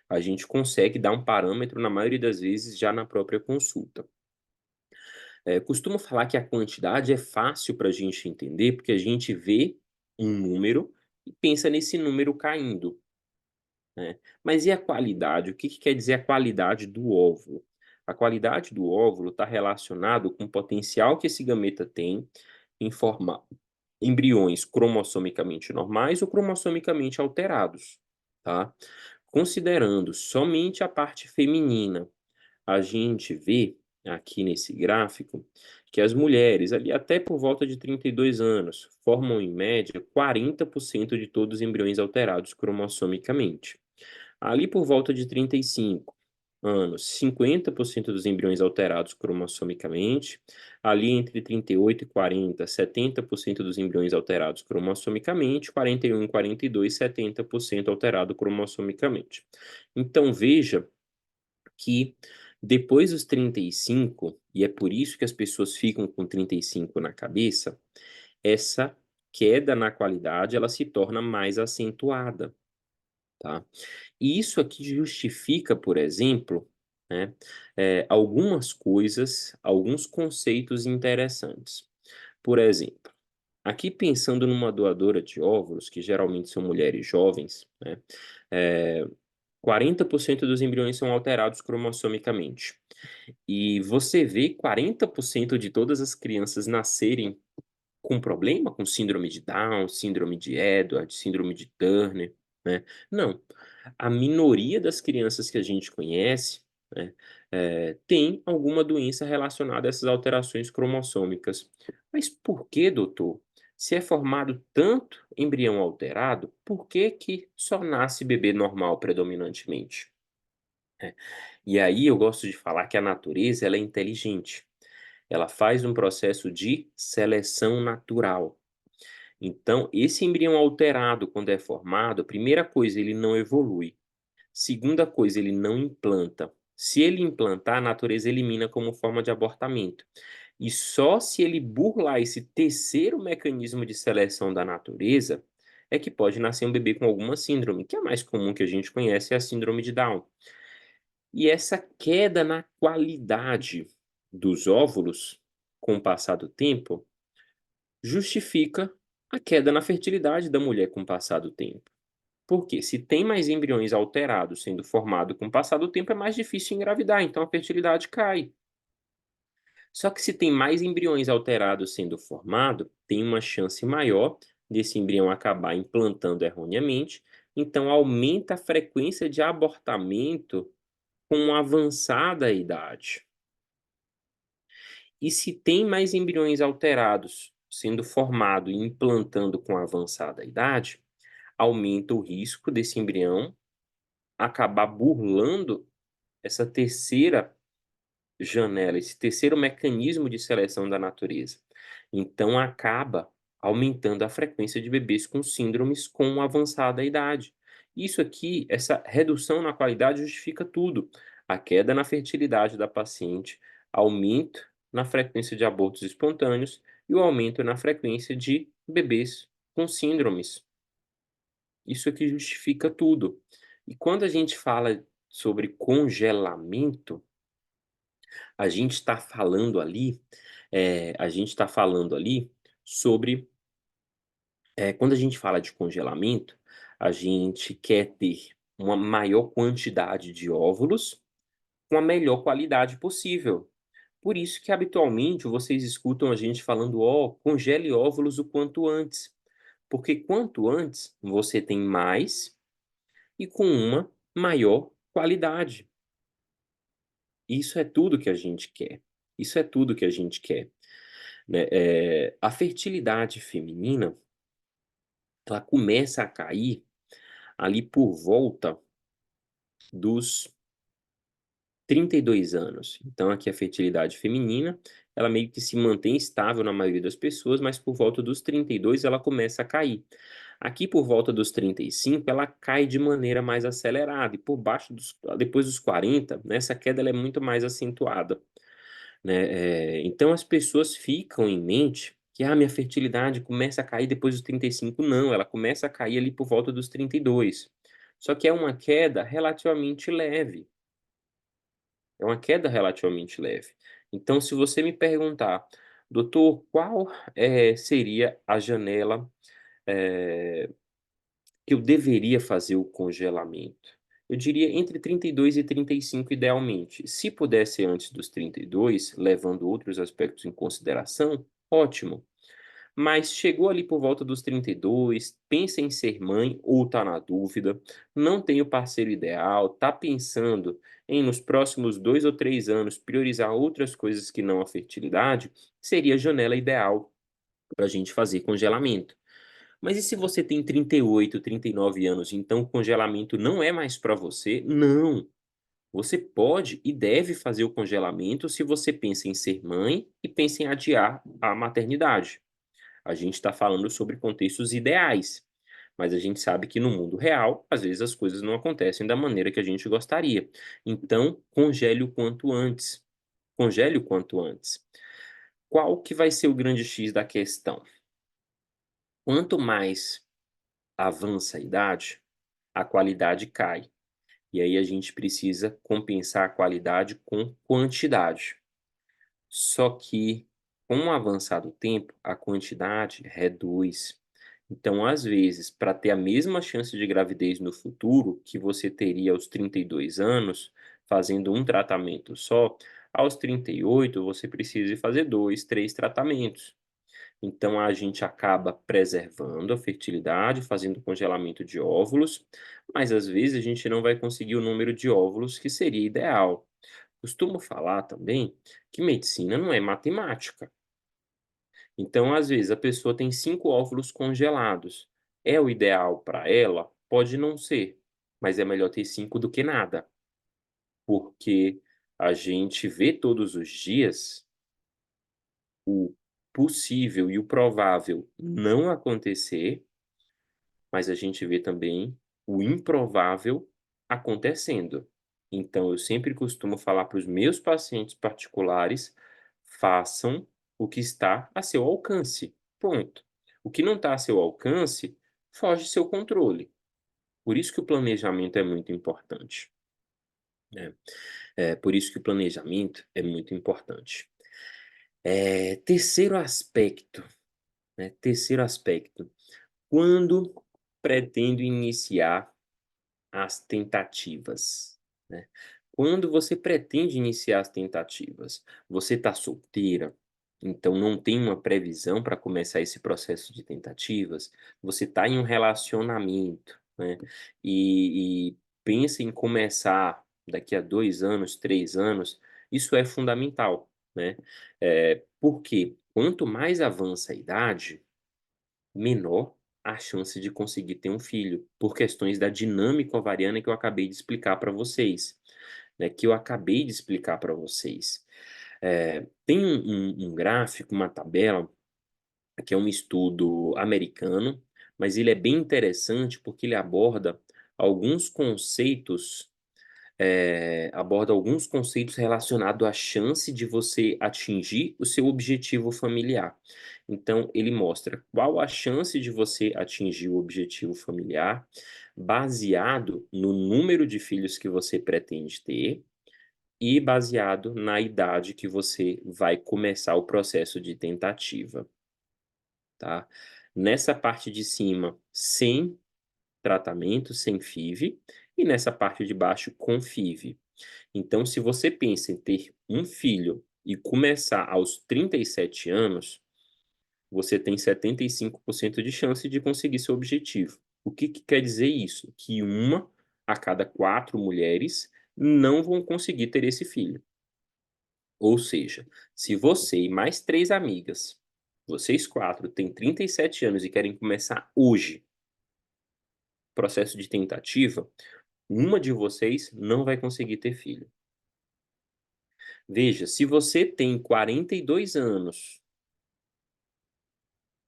a gente consegue dar um parâmetro, na maioria das vezes, já na própria consulta. Costumo falar que a quantidade é fácil para a gente entender, porque a gente vê um número e pensa nesse número caindo, né. Mas e a qualidade? O que que quer dizer a qualidade do óvulo? A qualidade do óvulo está relacionado com o potencial que esse gameta tem em formar embriões cromossomicamente normais ou cromossomicamente alterados, tá? Considerando somente a parte feminina, a gente vê aqui nesse gráfico que as mulheres, ali até por volta de 32 anos, formam em média 40% de todos os embriões alterados cromossomicamente. Ali por volta de 35 anos, 50% dos embriões alterados cromossomicamente. Ali entre 38 e 40, 70% dos embriões alterados cromossomicamente. 41 e 42, 70% alterado cromossomicamente. Então veja que depois dos 35, e é por isso que as pessoas ficam com 35 na cabeça, essa queda na qualidade ela se torna mais acentuada, tá? E isso aqui justifica, por exemplo, né, algumas coisas, alguns conceitos interessantes. Por exemplo, aqui pensando numa doadora de óvulos, que geralmente são mulheres jovens, né, eh, 40% dos embriões são alterados cromossomicamente. E você vê 40% de todas as crianças nascerem com problema, com síndrome de Down, síndrome de Edward, síndrome de Turner, né. Não, a minoria das crianças que a gente conhece, né, tem alguma doença relacionada a essas alterações cromossômicas. Mas por que, doutor? Se é formado tanto embrião alterado, por que que só nasce bebê normal predominantemente? É. E aí eu gosto de falar que a natureza ela é inteligente. Ela faz um processo de seleção natural. Então, esse embrião alterado, quando é formado, primeira coisa, ele não evolui. Segunda coisa, ele não implanta. Se ele implantar, a natureza elimina como forma de abortamento. E só se ele burlar esse terceiro mecanismo de seleção da natureza, é que pode nascer um bebê com alguma síndrome, que é a mais comum que a gente conhece, é a síndrome de Down. E essa queda na qualidade dos óvulos, com o passar do tempo, justifica a queda na fertilidade da mulher com o passar do tempo. Porque se tem mais embriões alterados sendo formado com o passar do tempo, é mais difícil engravidar, então a fertilidade cai. Só que se tem mais embriões alterados sendo formado, tem uma chance maior desse embrião acabar implantando erroneamente, então aumenta a frequência de abortamento com avançada idade. E se tem mais embriões alterados sendo formado e implantando com avançada idade, aumenta o risco desse embrião acabar burlando essa terceira janela, esse terceiro mecanismo de seleção da natureza. Então acaba aumentando a frequência de bebês com síndromes com avançada idade. Isso aqui, essa redução na qualidade justifica tudo. A queda na fertilidade da paciente, aumento na frequência de abortos espontâneos e o aumento na frequência de bebês com síndromes. Isso aqui justifica tudo. E quando a gente fala sobre congelamento, a gente está falando ali, a gente está falando ali sobre, quando a gente fala de congelamento, a gente quer ter uma maior quantidade de óvulos com a melhor qualidade possível. Por isso que habitualmente vocês escutam a gente falando: "Ó, congele óvulos o quanto antes", porque quanto antes você tem mais e com uma maior qualidade. Isso é tudo que a gente quer. Isso é tudo que a gente quer, né. A fertilidade feminina, ela começa a cair ali por volta dos 32 anos. Então aqui a fertilidade feminina, ela meio que se mantém estável na maioria das pessoas, mas por volta dos 32 ela começa a cair. Aqui por volta dos 35 ela cai de maneira mais acelerada e por baixo dos depois dos 40, né, essa queda ela é muito mais acentuada. Né, então as pessoas ficam em mente que: "Ah, minha fertilidade começa a cair depois dos 35", não, ela começa a cair ali por volta dos 32. Só que é uma queda relativamente leve, é uma queda relativamente leve. Então se você me perguntar: "Doutor, qual, seria a janela, eh, que eu deveria fazer o congelamento?". Eu diria entre 32 e 35 idealmente. Se puder ser antes dos 32, levando outros aspectos em consideração, ótimo. mas chegou ali por volta dos 32, pensa em ser mãe ou está na dúvida, não tem o parceiro ideal, está pensando em nos próximos 2 ou 3 anos priorizar outras coisas que não a fertilidade, seria a janela ideal para a gente fazer congelamento. Mas e se você tem 38, 39 anos, então o congelamento não é mais para você? Não, você pode e deve fazer o congelamento se você pensa em ser mãe e pensa em adiar a maternidade. A gente está falando sobre contextos ideais, mas a gente sabe que no mundo real, às vezes as coisas não acontecem da maneira que a gente gostaria. Então, congele o quanto antes. Congele o quanto antes. Qual que vai ser o grande X da questão? Quanto mais avança a idade, a qualidade cai. E aí a gente precisa compensar a qualidade com quantidade. Só que, com o avançar do tempo, a quantidade reduz. Então, às vezes, para ter a mesma chance de gravidez no futuro que você teria aos 32 anos, fazendo um tratamento só, aos 38 você precisa fazer 2, 3 tratamentos. Então a gente acaba preservando a fertilidade, fazendo congelamento de óvulos, mas às vezes a gente não vai conseguir o número de óvulos que seria ideal. Costumo falar também que medicina não é matemática. Então, às vezes, a pessoa tem 5 óvulos congelados. É o ideal para ela? Pode não ser, mas é melhor ter 5 do que nada, porque a gente vê todos os dias o possível e o provável não acontecer, mas a gente vê também o improvável acontecendo. Então eu sempre costumo falar para os meus pacientes particulares: façam o que está a seu alcance, ponto. O que não está a seu alcance, foge seu controle. Por isso que o planejamento é muito importante, né. Por isso que o planejamento é muito importante. Terceiro aspecto, né, terceiro aspecto, quando pretendo iniciar as tentativas, né. Quando você pretende iniciar as tentativas, você está solteira, então não tem uma previsão para começar esse processo de tentativas, você está em um relacionamento, né, e pensa em começar daqui a 2 anos, 3 anos, isso é fundamental, né. Porque quanto mais avança a idade, menor a chance de conseguir ter um filho, por questões da dinâmica ovariana que eu acabei de explicar para vocês, né, que eu acabei de explicar para vocês. Tem um gráfico, uma tabela, que é um estudo americano, mas ele é bem interessante porque ele aborda alguns conceitos relacionados à chance de você atingir o seu objetivo familiar. Então, ele mostra qual a chance de você atingir o objetivo familiar, baseado no número de filhos que você pretende ter e baseado na idade que você vai começar o processo de tentativa, tá? Nessa parte de cima, sem tratamento, sem FIV, e nessa parte de baixo, com FIV. Então, se você pensa em ter um filho e começar aos 37 anos, você tem 75% de chance de conseguir seu objetivo. O que que quer dizer isso? Que uma a cada 4 mulheres não vão conseguir ter esse filho. Ou seja, se você e mais 3 amigas, vocês 4 têm 37 anos e querem começar hoje o processo de tentativa, uma de vocês não vai conseguir ter filho. Veja, se você tem 42 anos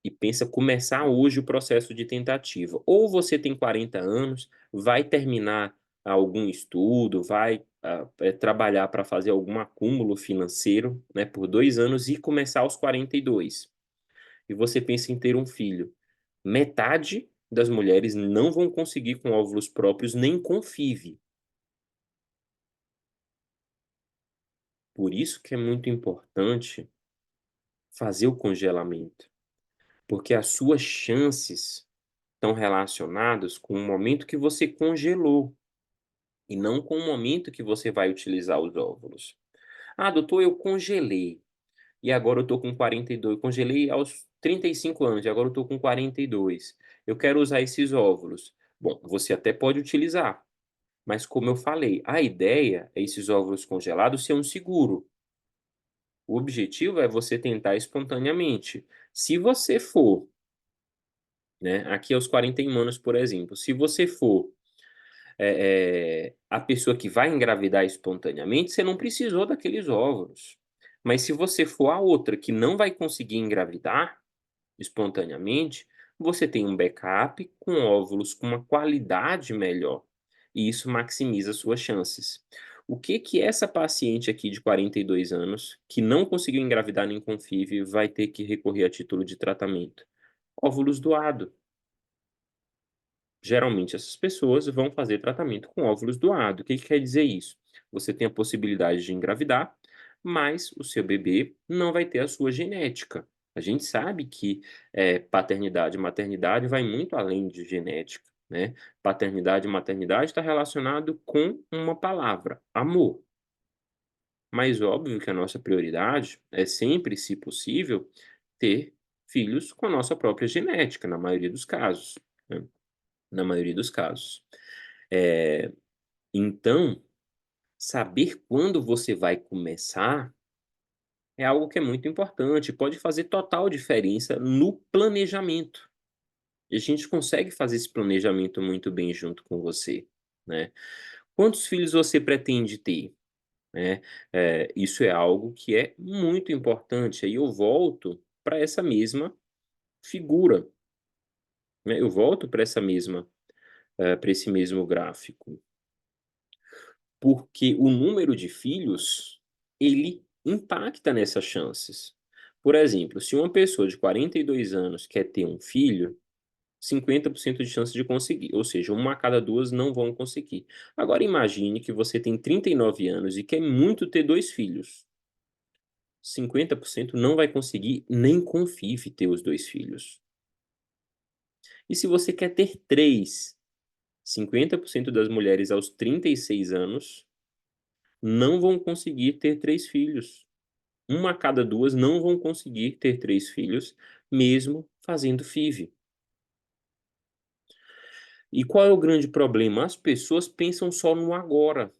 e pensa começar hoje o processo de tentativa, ou você tem 40 anos, vai terminar algum estudo, vai, trabalhar para fazer algum acúmulo financeiro, né, por 2 anos e começar aos 42, e você pensa em ter um filho. Metade das mulheres não vão conseguir com óvulos próprios nem com FIV. Por isso que é muito importante fazer o congelamento, porque as suas chances estão relacionadas com o momento que você congelou, e não com o momento que você vai utilizar os óvulos. "Ah, doutor, eu congelei, e agora eu estou com 42, congelei aos 35 anos e agora eu estou com 42. Eu quero usar esses óvulos. Bom, você até pode utilizar, mas como eu falei, a ideia é esses óvulos congelados ser um seguro. O objetivo é você tentar espontaneamente. Se você for, né, aqui aos 41 anos, por exemplo, se você for, a pessoa que vai engravidar espontaneamente, você não precisou daqueles óvulos. Mas se você for a outra que não vai conseguir engravidar espontaneamente, você tem um backup com óvulos com uma qualidade melhor, e isso maximiza suas chances. O que que essa paciente aqui de 42 anos, que não conseguiu engravidar nem com FIV, vai ter que recorrer a título de tratamento? Óvulos doado. Geralmente essas pessoas vão fazer tratamento com óvulos doado. O que que quer dizer isso? Você tem a possibilidade de engravidar, mas o seu bebê não vai ter a sua genética. A gente sabe que, paternidade e maternidade vai muito além de genética, né. Paternidade e maternidade está relacionado com uma palavra: amor. Mas óbvio que a nossa prioridade é sempre, se possível, ter filhos com a nossa própria genética, na maioria dos casos, né, na maioria dos casos. Eh, então, saber quando você vai começar é algo que é muito importante, pode fazer total diferença no planejamento. E a gente consegue fazer esse planejamento muito bem junto com você, né. Quantos filhos você pretende ter, né? Isso é algo que é muito importante, aí eu volto para essa mesma figura, né, eu volto para essa mesma, pra esse mesmo gráfico. Porque o número de filhos, ele impacta nessas chances. Por exemplo, se uma pessoa de 42 anos quer ter um filho, 50% de chance de conseguir, ou seja, uma a cada 2 não vão conseguir. Agora imagine que você tem 39 anos e quer muito ter 2 filhos. 50% não vai conseguir nem com FIV ter os 2 filhos. E se você quer ter 3, 50% das mulheres aos 36 anos não vão conseguir ter 3 filhos. Uma a cada 2 não vão conseguir ter 3 filhos, mesmo fazendo FIV. E qual é o grande problema? As pessoas pensam só no agora.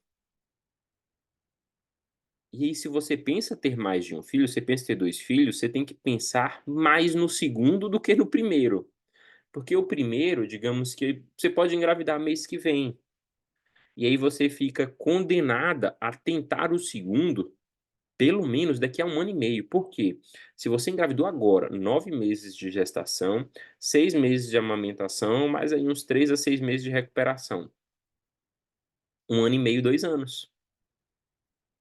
E aí, se você pensa ter mais de um filho, você pensa ter 2 filhos, você tem que pensar mais no segundo do que no primeiro. Porque o primeiro, digamos que você pode engravidar mês que vem, e aí você fica condenada a tentar o segundo pelo menos daqui a 1 ano e meio. Por quê? Se você engravidou agora, 9 meses de gestação, 6 meses de amamentação, mais aí uns 3 a 6 meses de recuperação. 1 ano e meio, 2 anos.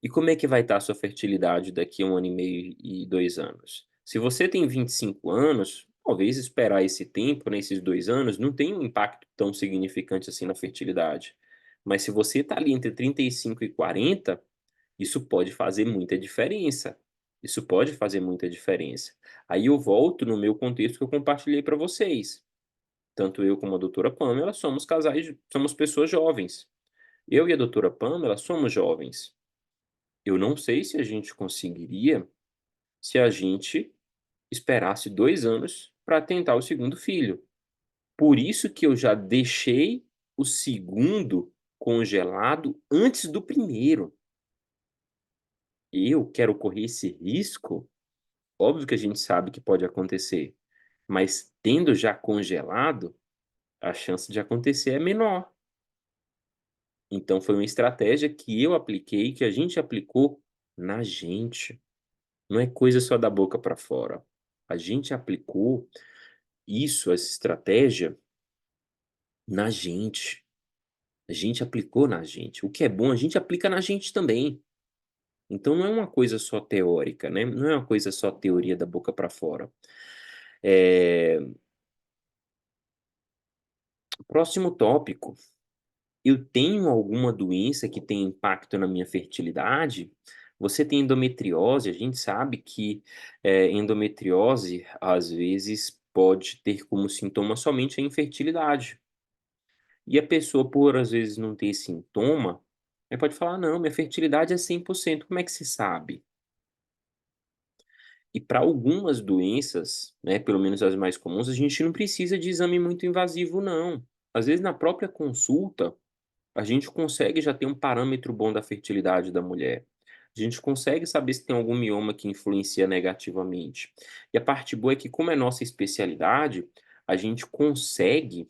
E como é que vai estar a sua fertilidade daqui a 1 ano e meio e 2 anos? Se você tem 25 anos, talvez esperar esse tempo, nesses 2 anos, não tenha um impacto tão significante assim na fertilidade. Mas se você está ali entre 35 e 40, isso pode fazer muita diferença. Isso pode fazer muita diferença. Aí eu volto no meu contexto que eu compartilhei para vocês. Tanto eu como a doutora Pamela somos pessoas jovens. Eu e a doutora Pamela somos jovens. Eu não sei se a gente conseguiria se a gente esperasse 2 anos para tentar o segundo filho. Por isso que eu já deixei o segundo congelado antes do primeiro. Eu quero correr esse risco? Óbvio que a gente sabe que pode acontecer, mas tendo já congelado, a chance de acontecer é menor. Então foi uma estratégia que eu apliquei, que a gente aplicou na gente. Não é coisa só da boca para fora. A gente aplicou essa estratégia na gente. A gente aplicou na gente. O que é bom, a gente aplica na gente também. Então não é uma coisa só teórica, né, não é uma coisa só teoria da boca para fora. Eh, Próximo tópico. Eu tenho alguma doença que tem impacto na minha fertilidade? Você tem endometriose, a gente sabe que, endometriose, às vezes, pode ter como sintoma somente a infertilidade. E a pessoa, por às vezes não ter sintoma, pode falar: "Não, minha fertilidade é 100%". Como é que se sabe? E para algumas doenças, né, pelo menos as mais comuns, a gente não precisa de exame muito invasivo não. Às vezes na própria consulta, a gente consegue já ter um parâmetro bom da fertilidade da mulher. A gente consegue saber se tem algum mioma que influencia negativamente. E a parte boa é que como é nossa especialidade, a gente consegue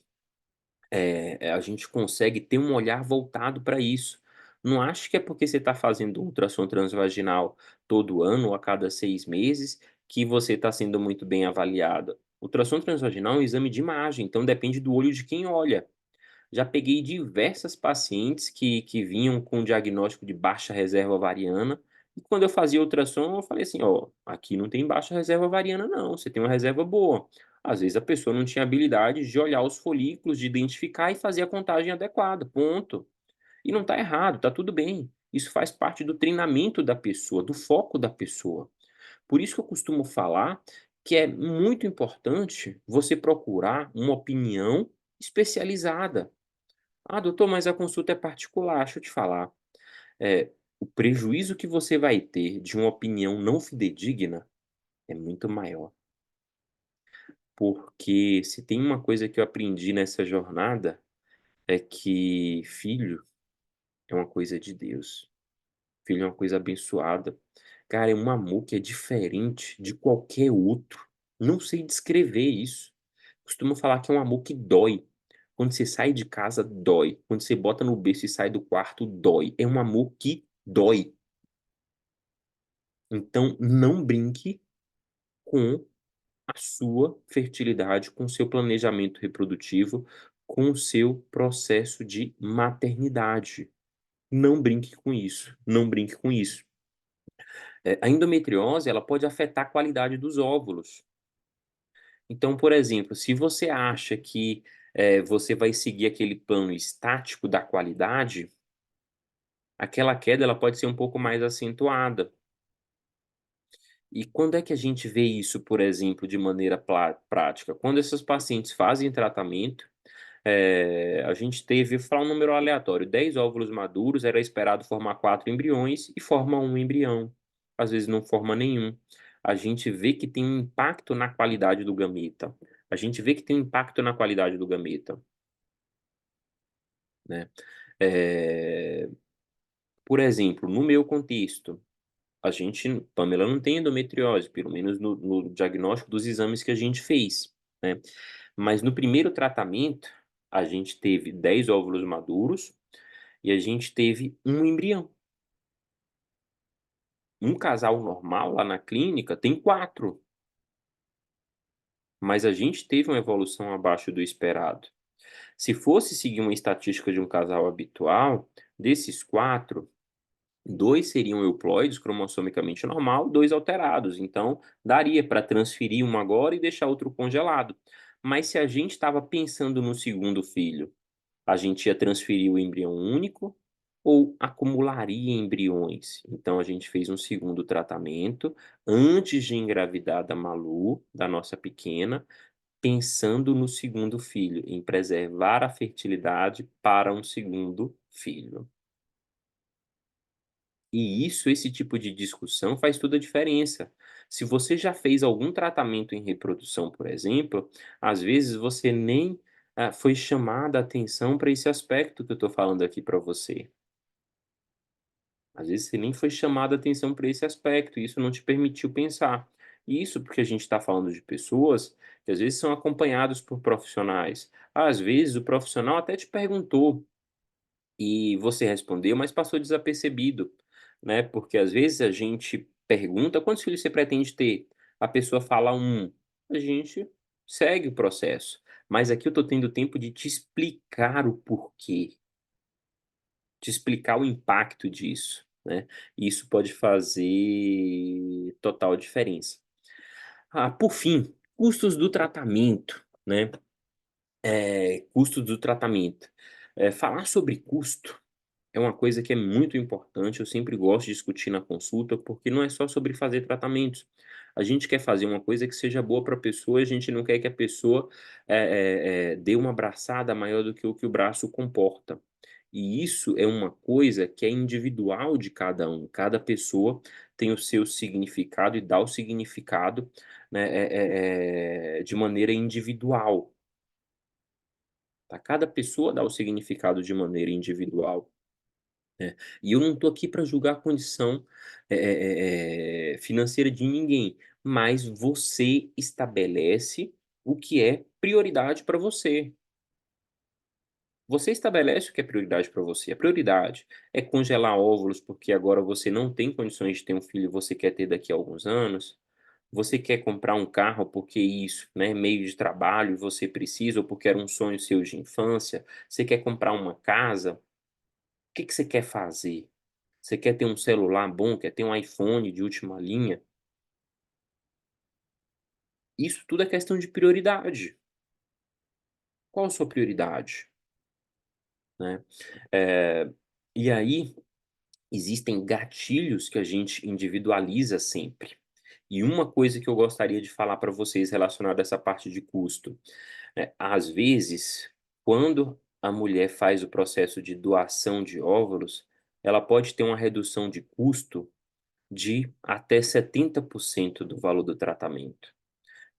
a gente consegue ter um olhar voltado para isso. Não acho que é porque você está fazendo um ultrassom transvaginal todo ano ou a cada 6 meses, que você está sendo muito bem avaliada. Ultrassom transvaginal é um exame de imagem, então depende do olho de quem olha. Já peguei diversas pacientes que vinham com diagnóstico de baixa reserva ovariana, e quando eu fazia ultrassom eu falei assim: "Ó, aqui não tem baixa reserva ovariana não, você tem uma reserva boa". Às vezes a pessoa não tinha habilidade de olhar os folículos, de identificar e fazer a contagem adequada, ponto. E não está errado, está tudo bem. Isso faz parte do treinamento da pessoa, do foco da pessoa. Por isso que eu costumo falar que é muito importante você procurar uma opinião especializada. "Ah, doutor, mas a consulta é particular". Deixa eu te falar, o prejuízo que você vai ter de uma opinião não fidedigna é muito maior. Porque se tem uma coisa que eu aprendi nessa jornada, é que filho é uma coisa de Deus. Filho é uma coisa abençoada. Cara, é um amor que é diferente de qualquer outro. Não sei descrever isso. Costumo falar que é um amor que dói. Quando você sai de casa, dói. Quando você bota no berço e sai do quarto, dói. É um amor que dói. Então, não brinque com a sua fertilidade, com o seu planejamento reprodutivo, com o seu processo de maternidade. Não brinque com isso. Não brinque com isso. A endometriose, ela pode afetar a qualidade dos óvulos. Então, por exemplo, se você acha que, você vai seguir aquele plano estático da qualidade, aquela queda ela pode ser um pouco mais acentuada. E quando é que a gente vê isso, por exemplo, de maneira prática? Quando essas pacientes fazem tratamento, a gente teve, vou falar um número aleatório, 10 óvulos maduros, era esperado formar 4 embriões e forma um embrião. Às vezes não forma nenhum. A gente vê que tem um impacto na qualidade do gameta. A gente vê que tem um impacto na qualidade do gameta, né. Eh, por exemplo, no meu contexto, a gente Pamela não tem endometriose, pelo menos no diagnóstico dos exames que a gente fez, né. Mas no primeiro tratamento, a gente teve 10 óvulos maduros e a gente teve um embrião. Um casal normal lá na clínica tem 4, mas a gente teve uma evolução abaixo do esperado. Se fosse seguir uma estatística de um casal habitual, desses 4, 2 seriam euploides cromossomicamente normal, 2 alterados, então daria para transferir um agora e deixar outro congelado. Mas se a gente estava pensando no segundo filho, a gente ia transferir o embrião único ou acumularia embriões? Então a gente fez um segundo tratamento antes de engravidar da Malu, da nossa pequena, pensando no segundo filho, em preservar a fertilidade para um segundo filho. E esse tipo de discussão faz toda a diferença. Se você já fez algum tratamento em reprodução, por exemplo, às vezes você nem, foi chamada a atenção para esse aspecto que eu estou falando aqui para você. Às vezes você nem foi chamada a atenção para esse aspecto, e isso não te permitiu pensar. E isso porque a gente está falando de pessoas que às vezes são acompanhados por profissionais. Às vezes o profissional até te perguntou e você respondeu, mas passou desapercebido, né, porque às vezes a gente pergunta: "Quantos filhos você pretende ter?". A pessoa fala um, a gente segue o processo. Mas aqui eu estou tendo tempo de te explicar o porquê, te explicar o impacto disso, né, e isso pode fazer total diferença. Por fim, custos do tratamento, né, custos do tratamento. Falar sobre custo é uma coisa que é muito importante, eu sempre gosto de discutir na consulta, porque não é só sobre fazer tratamentos. A gente quer fazer uma coisa que seja boa para a pessoa, a gente não quer que a pessoa, dê uma abraçada maior do que o braço comporta. E isso é uma coisa que é individual de cada um, cada pessoa tem o seu significado e dá o significado, né, de maneira individual, tá. Cada pessoa dá o significado de maneira individual, né. E eu não estou aqui para julgar a condição, financeira de ninguém, mas você estabelece o que é prioridade para você. Você estabelece o que é prioridade para você. A prioridade é congelar óvulos, porque agora você não tem condições de ter um filho e você quer ter daqui a alguns anos. Você quer comprar um carro porque isso, né, meio de trabalho e você precisa, ou porque era um sonho seu de infância. Você quer comprar uma casa. O que que você quer fazer? Você quer ter um celular bom, quer ter um iPhone de última linha? Isso tudo é questão de prioridade. Qual a sua prioridade, né? Eh, e aí existem gatilhos que a gente individualiza sempre. E uma coisa que eu gostaria de falar para vocês relacionado a essa parte de custo, às vezes, quando a mulher faz o processo de doação de óvulos, ela pode ter uma redução de custo de até 70% do valor do tratamento.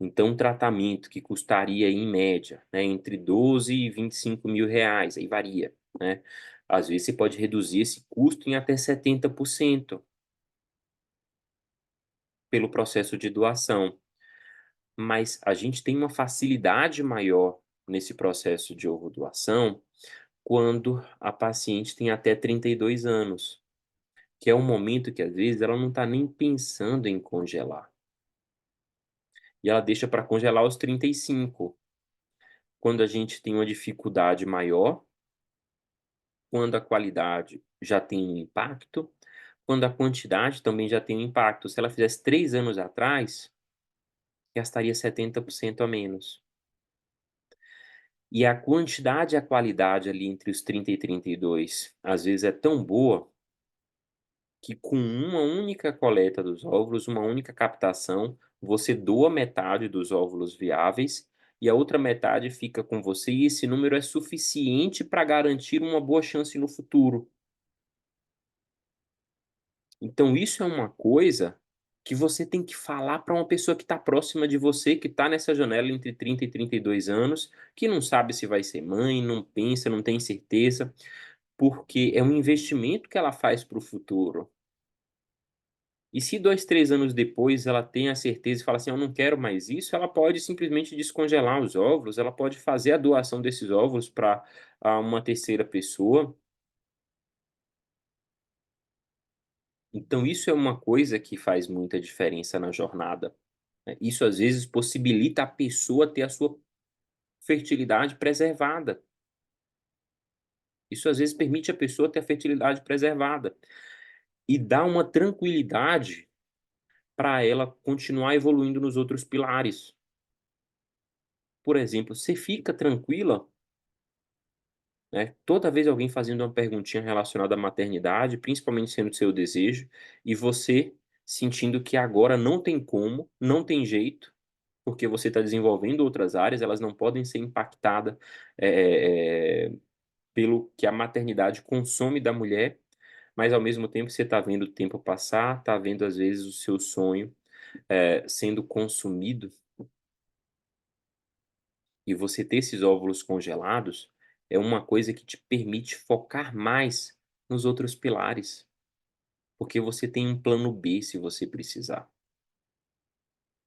Então, um tratamento que custaria em média, né, entre 12 e 25 mil reais, aí varia, né. Às vezes você pode reduzir esse custo em até 70% pelo processo de doação. Mas a gente tem uma facilidade maior nesse processo de ovo-doação quando a paciente tem até 32 anos, que é um momento que às vezes ela não está nem pensando em congelar, e ela deixa para congelar aos 35, quando a gente tem uma dificuldade maior, quando a qualidade já tem um impacto, quando a quantidade também já tem um impacto. Se ela fizesse 3 anos atrás, gastaria 70% a menos. E a quantidade e a qualidade ali entre os 30 e 32, às vezes é tão boa, que com uma única coleta dos óvulos, uma única captação, você doa metade dos óvulos viáveis e a outra metade fica com você, e esse número é suficiente para garantir uma boa chance no futuro. Então isso é uma coisa que você tem que falar para uma pessoa que está próxima de você, que está nessa janela entre 30 e 32 anos, que não sabe se vai ser mãe, não pensa, não tem certeza, porque é um investimento que ela faz para o futuro. E se 2, 3 anos depois ela tem a certeza e fala assim: "Eu não quero mais isso", ela pode simplesmente descongelar os óvulos, ela pode fazer a doação desses óvulos para uma terceira pessoa. Então isso é uma coisa que faz muita diferença na jornada, né. Isso às vezes possibilita a pessoa ter a sua fertilidade preservada. Isso às vezes permite a pessoa ter a fertilidade preservada, e dá uma tranquilidade para ela continuar evoluindo nos outros pilares. Por exemplo, você fica tranquila, né, toda vez alguém fazendo uma perguntinha relacionada à maternidade, principalmente sendo seu desejo, e você sentindo que agora não tem como, não tem jeito, porque você está desenvolvendo outras áreas, elas não podem ser impactada, pelo que a maternidade consome da mulher, mas ao mesmo tempo você está vendo o tempo passar, está vendo às vezes o seu sonho, sendo consumido, e você ter esses óvulos congelados é uma coisa que te permite focar mais nos outros pilares, porque você tem um plano B se você precisar,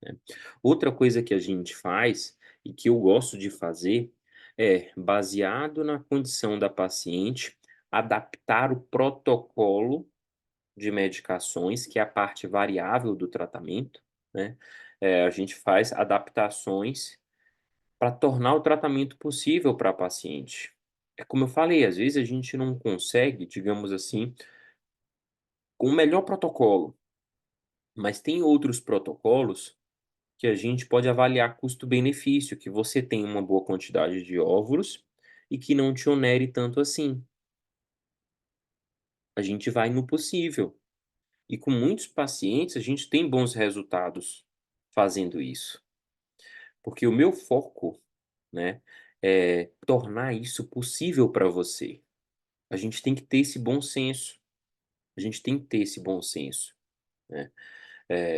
né. Outra coisa que a gente faz, e que eu gosto de fazer, é, baseado na condição da paciente, adaptar o protocolo de medicações, que é a parte variável do tratamento, né. A gente faz adaptações para tornar o tratamento possível para a paciente. É como eu falei, às vezes a gente não consegue, digamos assim, com o melhor protocolo, mas tem outros protocolos que a gente pode avaliar custo-benefício, que você tem uma boa quantidade de óvulos e que não te onere tanto assim. A gente vai no possível. E com muitos pacientes a gente tem bons resultados fazendo isso. Porque o meu foco, né, é tornar isso possível para você. A gente tem que ter esse bom senso, a gente tem que ter esse bom senso, né.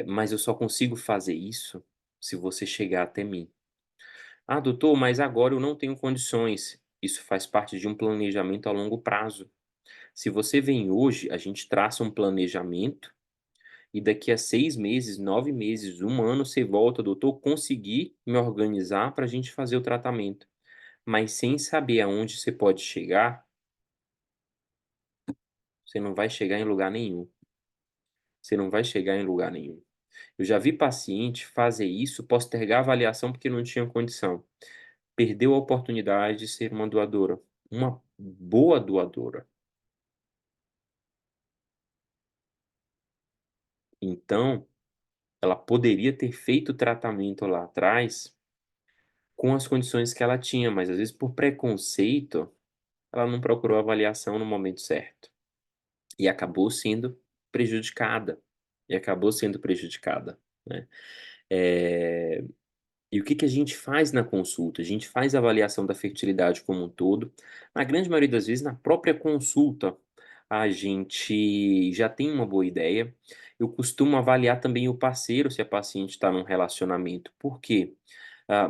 Mas eu só consigo fazer isso se você chegar até mim. "Ah, doutor, mas agora eu não tenho condições". Isso faz parte de um planejamento a longo prazo. Se você vem hoje, a gente traça um planejamento e daqui a 6 meses, 9 meses, 1 ano, você volta: "Doutor, consegui me organizar para a gente fazer o tratamento". Mas sem saber aonde você pode chegar, você não vai chegar em lugar nenhum. Você não vai chegar em lugar nenhum. Eu já vi paciente fazer isso, postergar a avaliação porque não tinha condição. Perdeu a oportunidade de ser uma doadora, uma boa doadora. Então, ela poderia ter feito o tratamento lá atrás com as condições que ela tinha, mas às vezes por preconceito, ela não procurou avaliação no momento certo. E acabou sendo prejudicada, e acabou sendo prejudicada, né. Eh E o que que a gente faz na consulta? A gente faz a avaliação da fertilidade como um todo. Na grande maioria das vezes, na própria consulta, a gente já tem uma boa ideia. Eu costumo avaliar também o parceiro, se a paciente está num relacionamento. Por quê?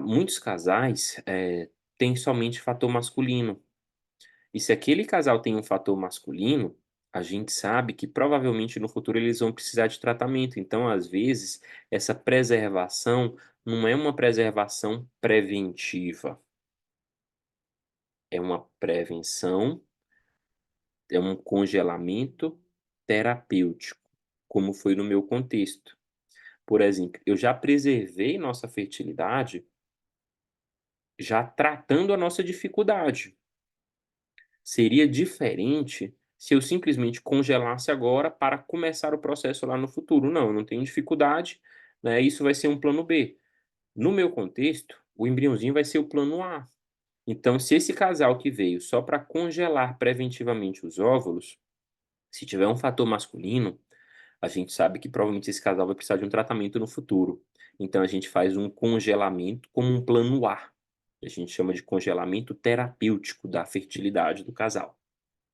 Muitos casais, têm somente fator masculino. E se aquele casal tem um fator masculino, a gente sabe que provavelmente no futuro eles vão precisar de tratamento. Então, às vezes, essa preservação não é uma preservação preventiva, é uma prevenção, é um congelamento terapêutico, como foi no meu contexto. Por exemplo, eu já preservei nossa fertilidade já tratando a nossa dificuldade. Seria diferente se eu simplesmente congelasse agora para começar o processo lá no futuro. Não, eu não tenho dificuldade, né, isso vai ser um plano B. No meu contexto, o embriãozinho vai ser o plano A. Então, se esse casal que veio só para congelar preventivamente os óvulos, se tiver um fator masculino, a gente sabe que provavelmente esse casal vai precisar de um tratamento no futuro. Então a gente faz um congelamento como um plano A. A gente chama de congelamento terapêutico da fertilidade do casal.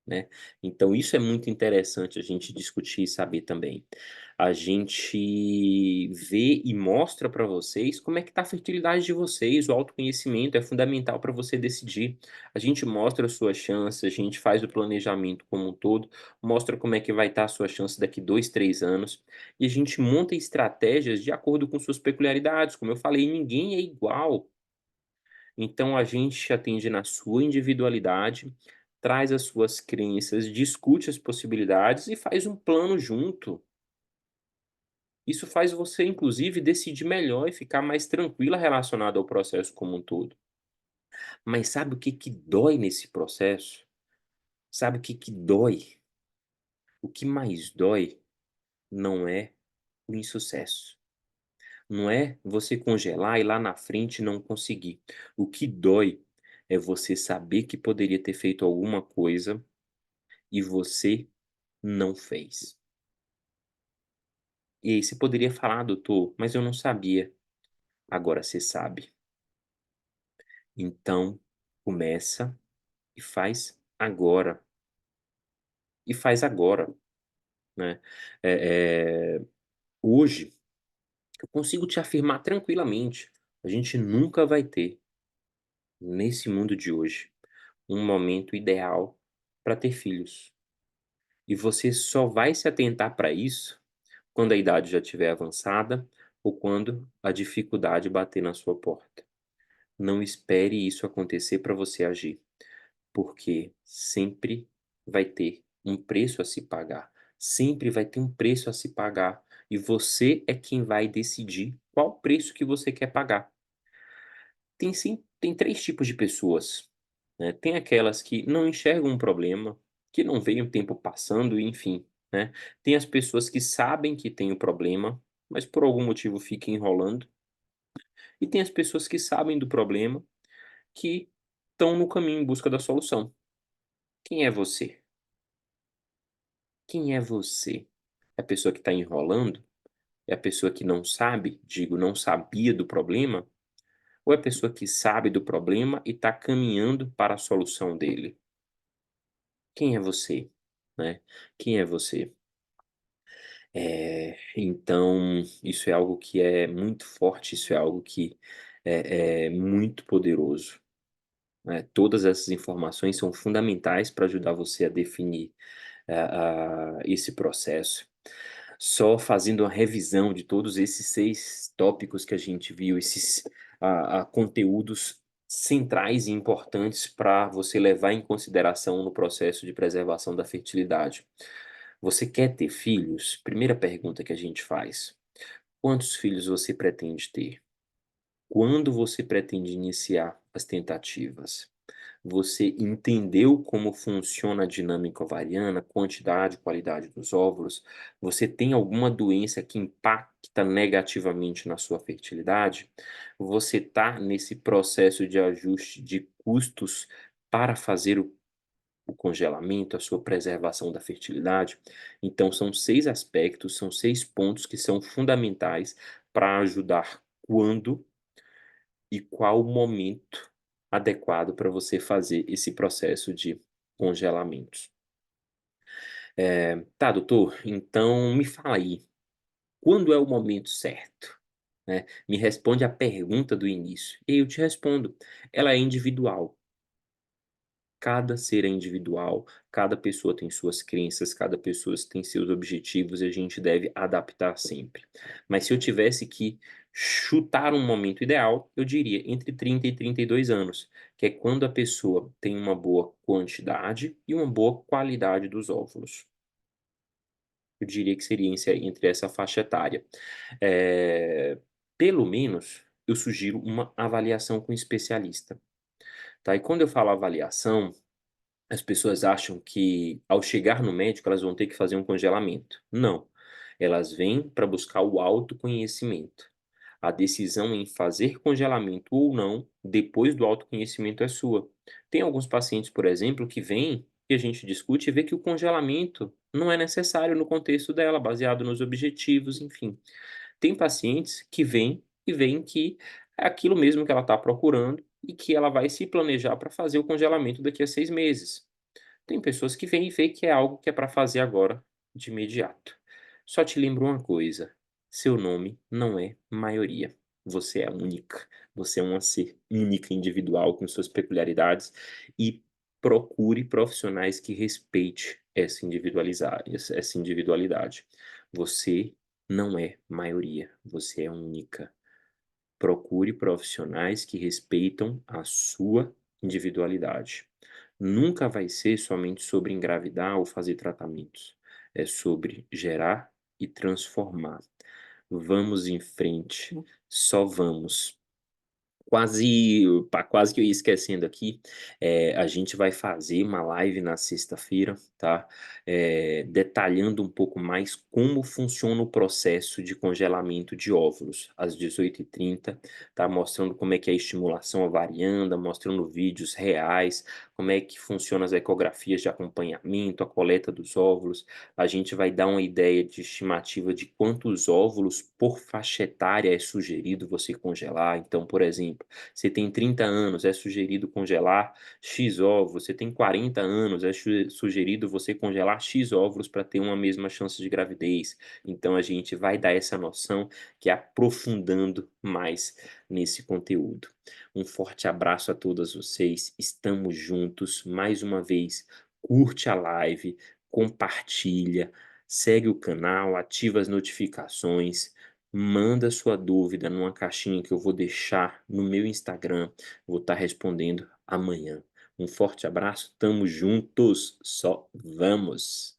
Né. Então isso é muito interessante a gente discutir e saber também. A gente vê e mostra para vocês como é que tá a fertilidade de vocês, o autoconhecimento é fundamental para você decidir. A gente mostra as suas chances, a gente faz o planejamento como um todo, mostra como é que vai estar a sua chance daqui 2, 3 anos, e a gente monta estratégias de acordo com suas peculiaridades, como eu falei, ninguém é igual. Então a gente atende na sua individualidade, traz as suas crenças, discute as possibilidades e faz um plano junto. Isso faz você, inclusive, decidir melhor e ficar mais tranquila relacionado ao processo como um todo. Mas sabe o que que dói nesse processo? Sabe o que que dói? O que mais dói não é o insucesso. Não é você congelar e lá na frente não conseguir. O que dói é você saber que poderia ter feito alguma coisa e você não fez. E aí você poderia falar: "Ah, doutor, mas eu não sabia". Agora você sabe. Então, começa e faz agora. E faz agora, né. Hoje, eu consigo te afirmar tranquilamente, a gente nunca vai ter, nesse mundo de hoje, um momento ideal para ter filhos. E você só vai se atentar para isso quando a idade já estiver avançada ou quando a dificuldade bater na sua porta. Não espere isso acontecer para você agir, porque sempre vai ter um preço a se pagar. Sempre vai ter um preço a se pagar e você é quem vai decidir qual preço que você quer pagar. Tem 3 tipos de pessoas, né, tem aquelas que não enxergam um problema, que não veem o tempo passando e enfim, né. Tem as pessoas que sabem que tem o problema, mas por algum motivo fica enrolando, e tem as pessoas que sabem do problema, que estão no caminho em busca da solução. Quem é você? Quem é você? É a pessoa que está enrolando? É a pessoa que não sabe, digo, não sabia do problema? Ou é a pessoa que sabe do problema e está caminhando para a solução dele? Quem é você, né? Quem é você? Então isso é algo que é muito forte, isso é algo que é muito poderoso, né. Todas essas informações são fundamentais para ajudar você a definir, esse processo. Só fazendo uma revisão de todos esses 6 tópicos que a gente viu, esses, conteúdos centrais e importantes para você levar em consideração no processo de preservação da fertilidade. Você quer ter filhos? Primeira pergunta que a gente faz: quantos filhos você pretende ter? Quando você pretende iniciar as tentativas? Você entendeu como funciona a dinâmica ovariana, quantidade e qualidade dos óvulos? Você tem alguma doença que impacta negativamente na sua fertilidade? Você está nesse processo de ajuste de custos para fazer o congelamento, a sua preservação da fertilidade? Então são 6 aspectos, são 6 pontos que são fundamentais para ajudar quando e qual o momento adequado para você fazer esse processo de congelamentos. Tá, doutor, então me fala aí, quando é o momento certo, né? Me responde a pergunta do início, e aí eu te respondo, ela é individual. Cada ser é individual, cada pessoa tem suas crenças, cada pessoa tem seus objetivos e a gente deve adaptar sempre. Mas se eu tivesse que chutar um momento ideal, eu diria entre 30 e 32 anos, que é quando a pessoa tem uma boa quantidade e uma boa qualidade dos óvulos. Eu diria que seria entre essa faixa etária. Eh, Pelo menos eu sugiro uma avaliação com especialista, tá? E quando eu falo avaliação, as pessoas acham que, ao chegar no médico, elas vão ter que fazer um congelamento. Não, elas vêm para buscar o autoconhecimento. A decisão em fazer congelamento ou não, depois do autoconhecimento, é sua. Tem alguns pacientes, por exemplo, que vêm e a gente discute e vê que o congelamento não é necessário no contexto dela, baseado nos objetivos, enfim. Tem pacientes que vêm e veem que é aquilo mesmo que ela está procurando e que ela vai se planejar para fazer o congelamento daqui a 6 meses. Tem pessoas que vêm e vê que é algo que é para fazer agora, de imediato. Só te lembro uma coisa: seu nome não é maioria. Você é única. Você é uma ser única, individual, com suas peculiaridades e procure profissionais que respeite essa individualidade. Você não é maioria, você é única. Procure profissionais que respeitam a sua individualidade. Nunca vai ser somente sobre engravidar ou fazer tratamentos. É sobre gerar e transformar. Vamos em frente, só vamos. Quase que eu ia esquecendo aqui, a gente vai fazer uma live na sexta-feira, tá, detalhando um pouco mais como funciona o processo de congelamento de óvulos, às 18h30, tá, mostrando como é que é a estimulação ovariana, mostrando vídeos reais, como é que funciona as ecografias de acompanhamento, a coleta dos óvulos. A gente vai dar uma ideia de estimativa de quantos óvulos por faixa etária é sugerido você congelar. Então, por exemplo, você tem 30 anos, é sugerido congelar X óvulos, você tem 40 anos, é sugerido você congelar X óvulos para ter uma mesma chance de gravidez. Então a gente vai dar essa noção que é aprofundando mais nesse conteúdo. Um forte abraço a todas vocês, estamos juntos, mais uma vez, curte a live, compartilha, segue o canal, ativa as notificações, manda sua dúvida numa caixinha que eu vou deixar no meu Instagram, vou estar respondendo amanhã. Um forte abraço, tamo juntos, só vamos!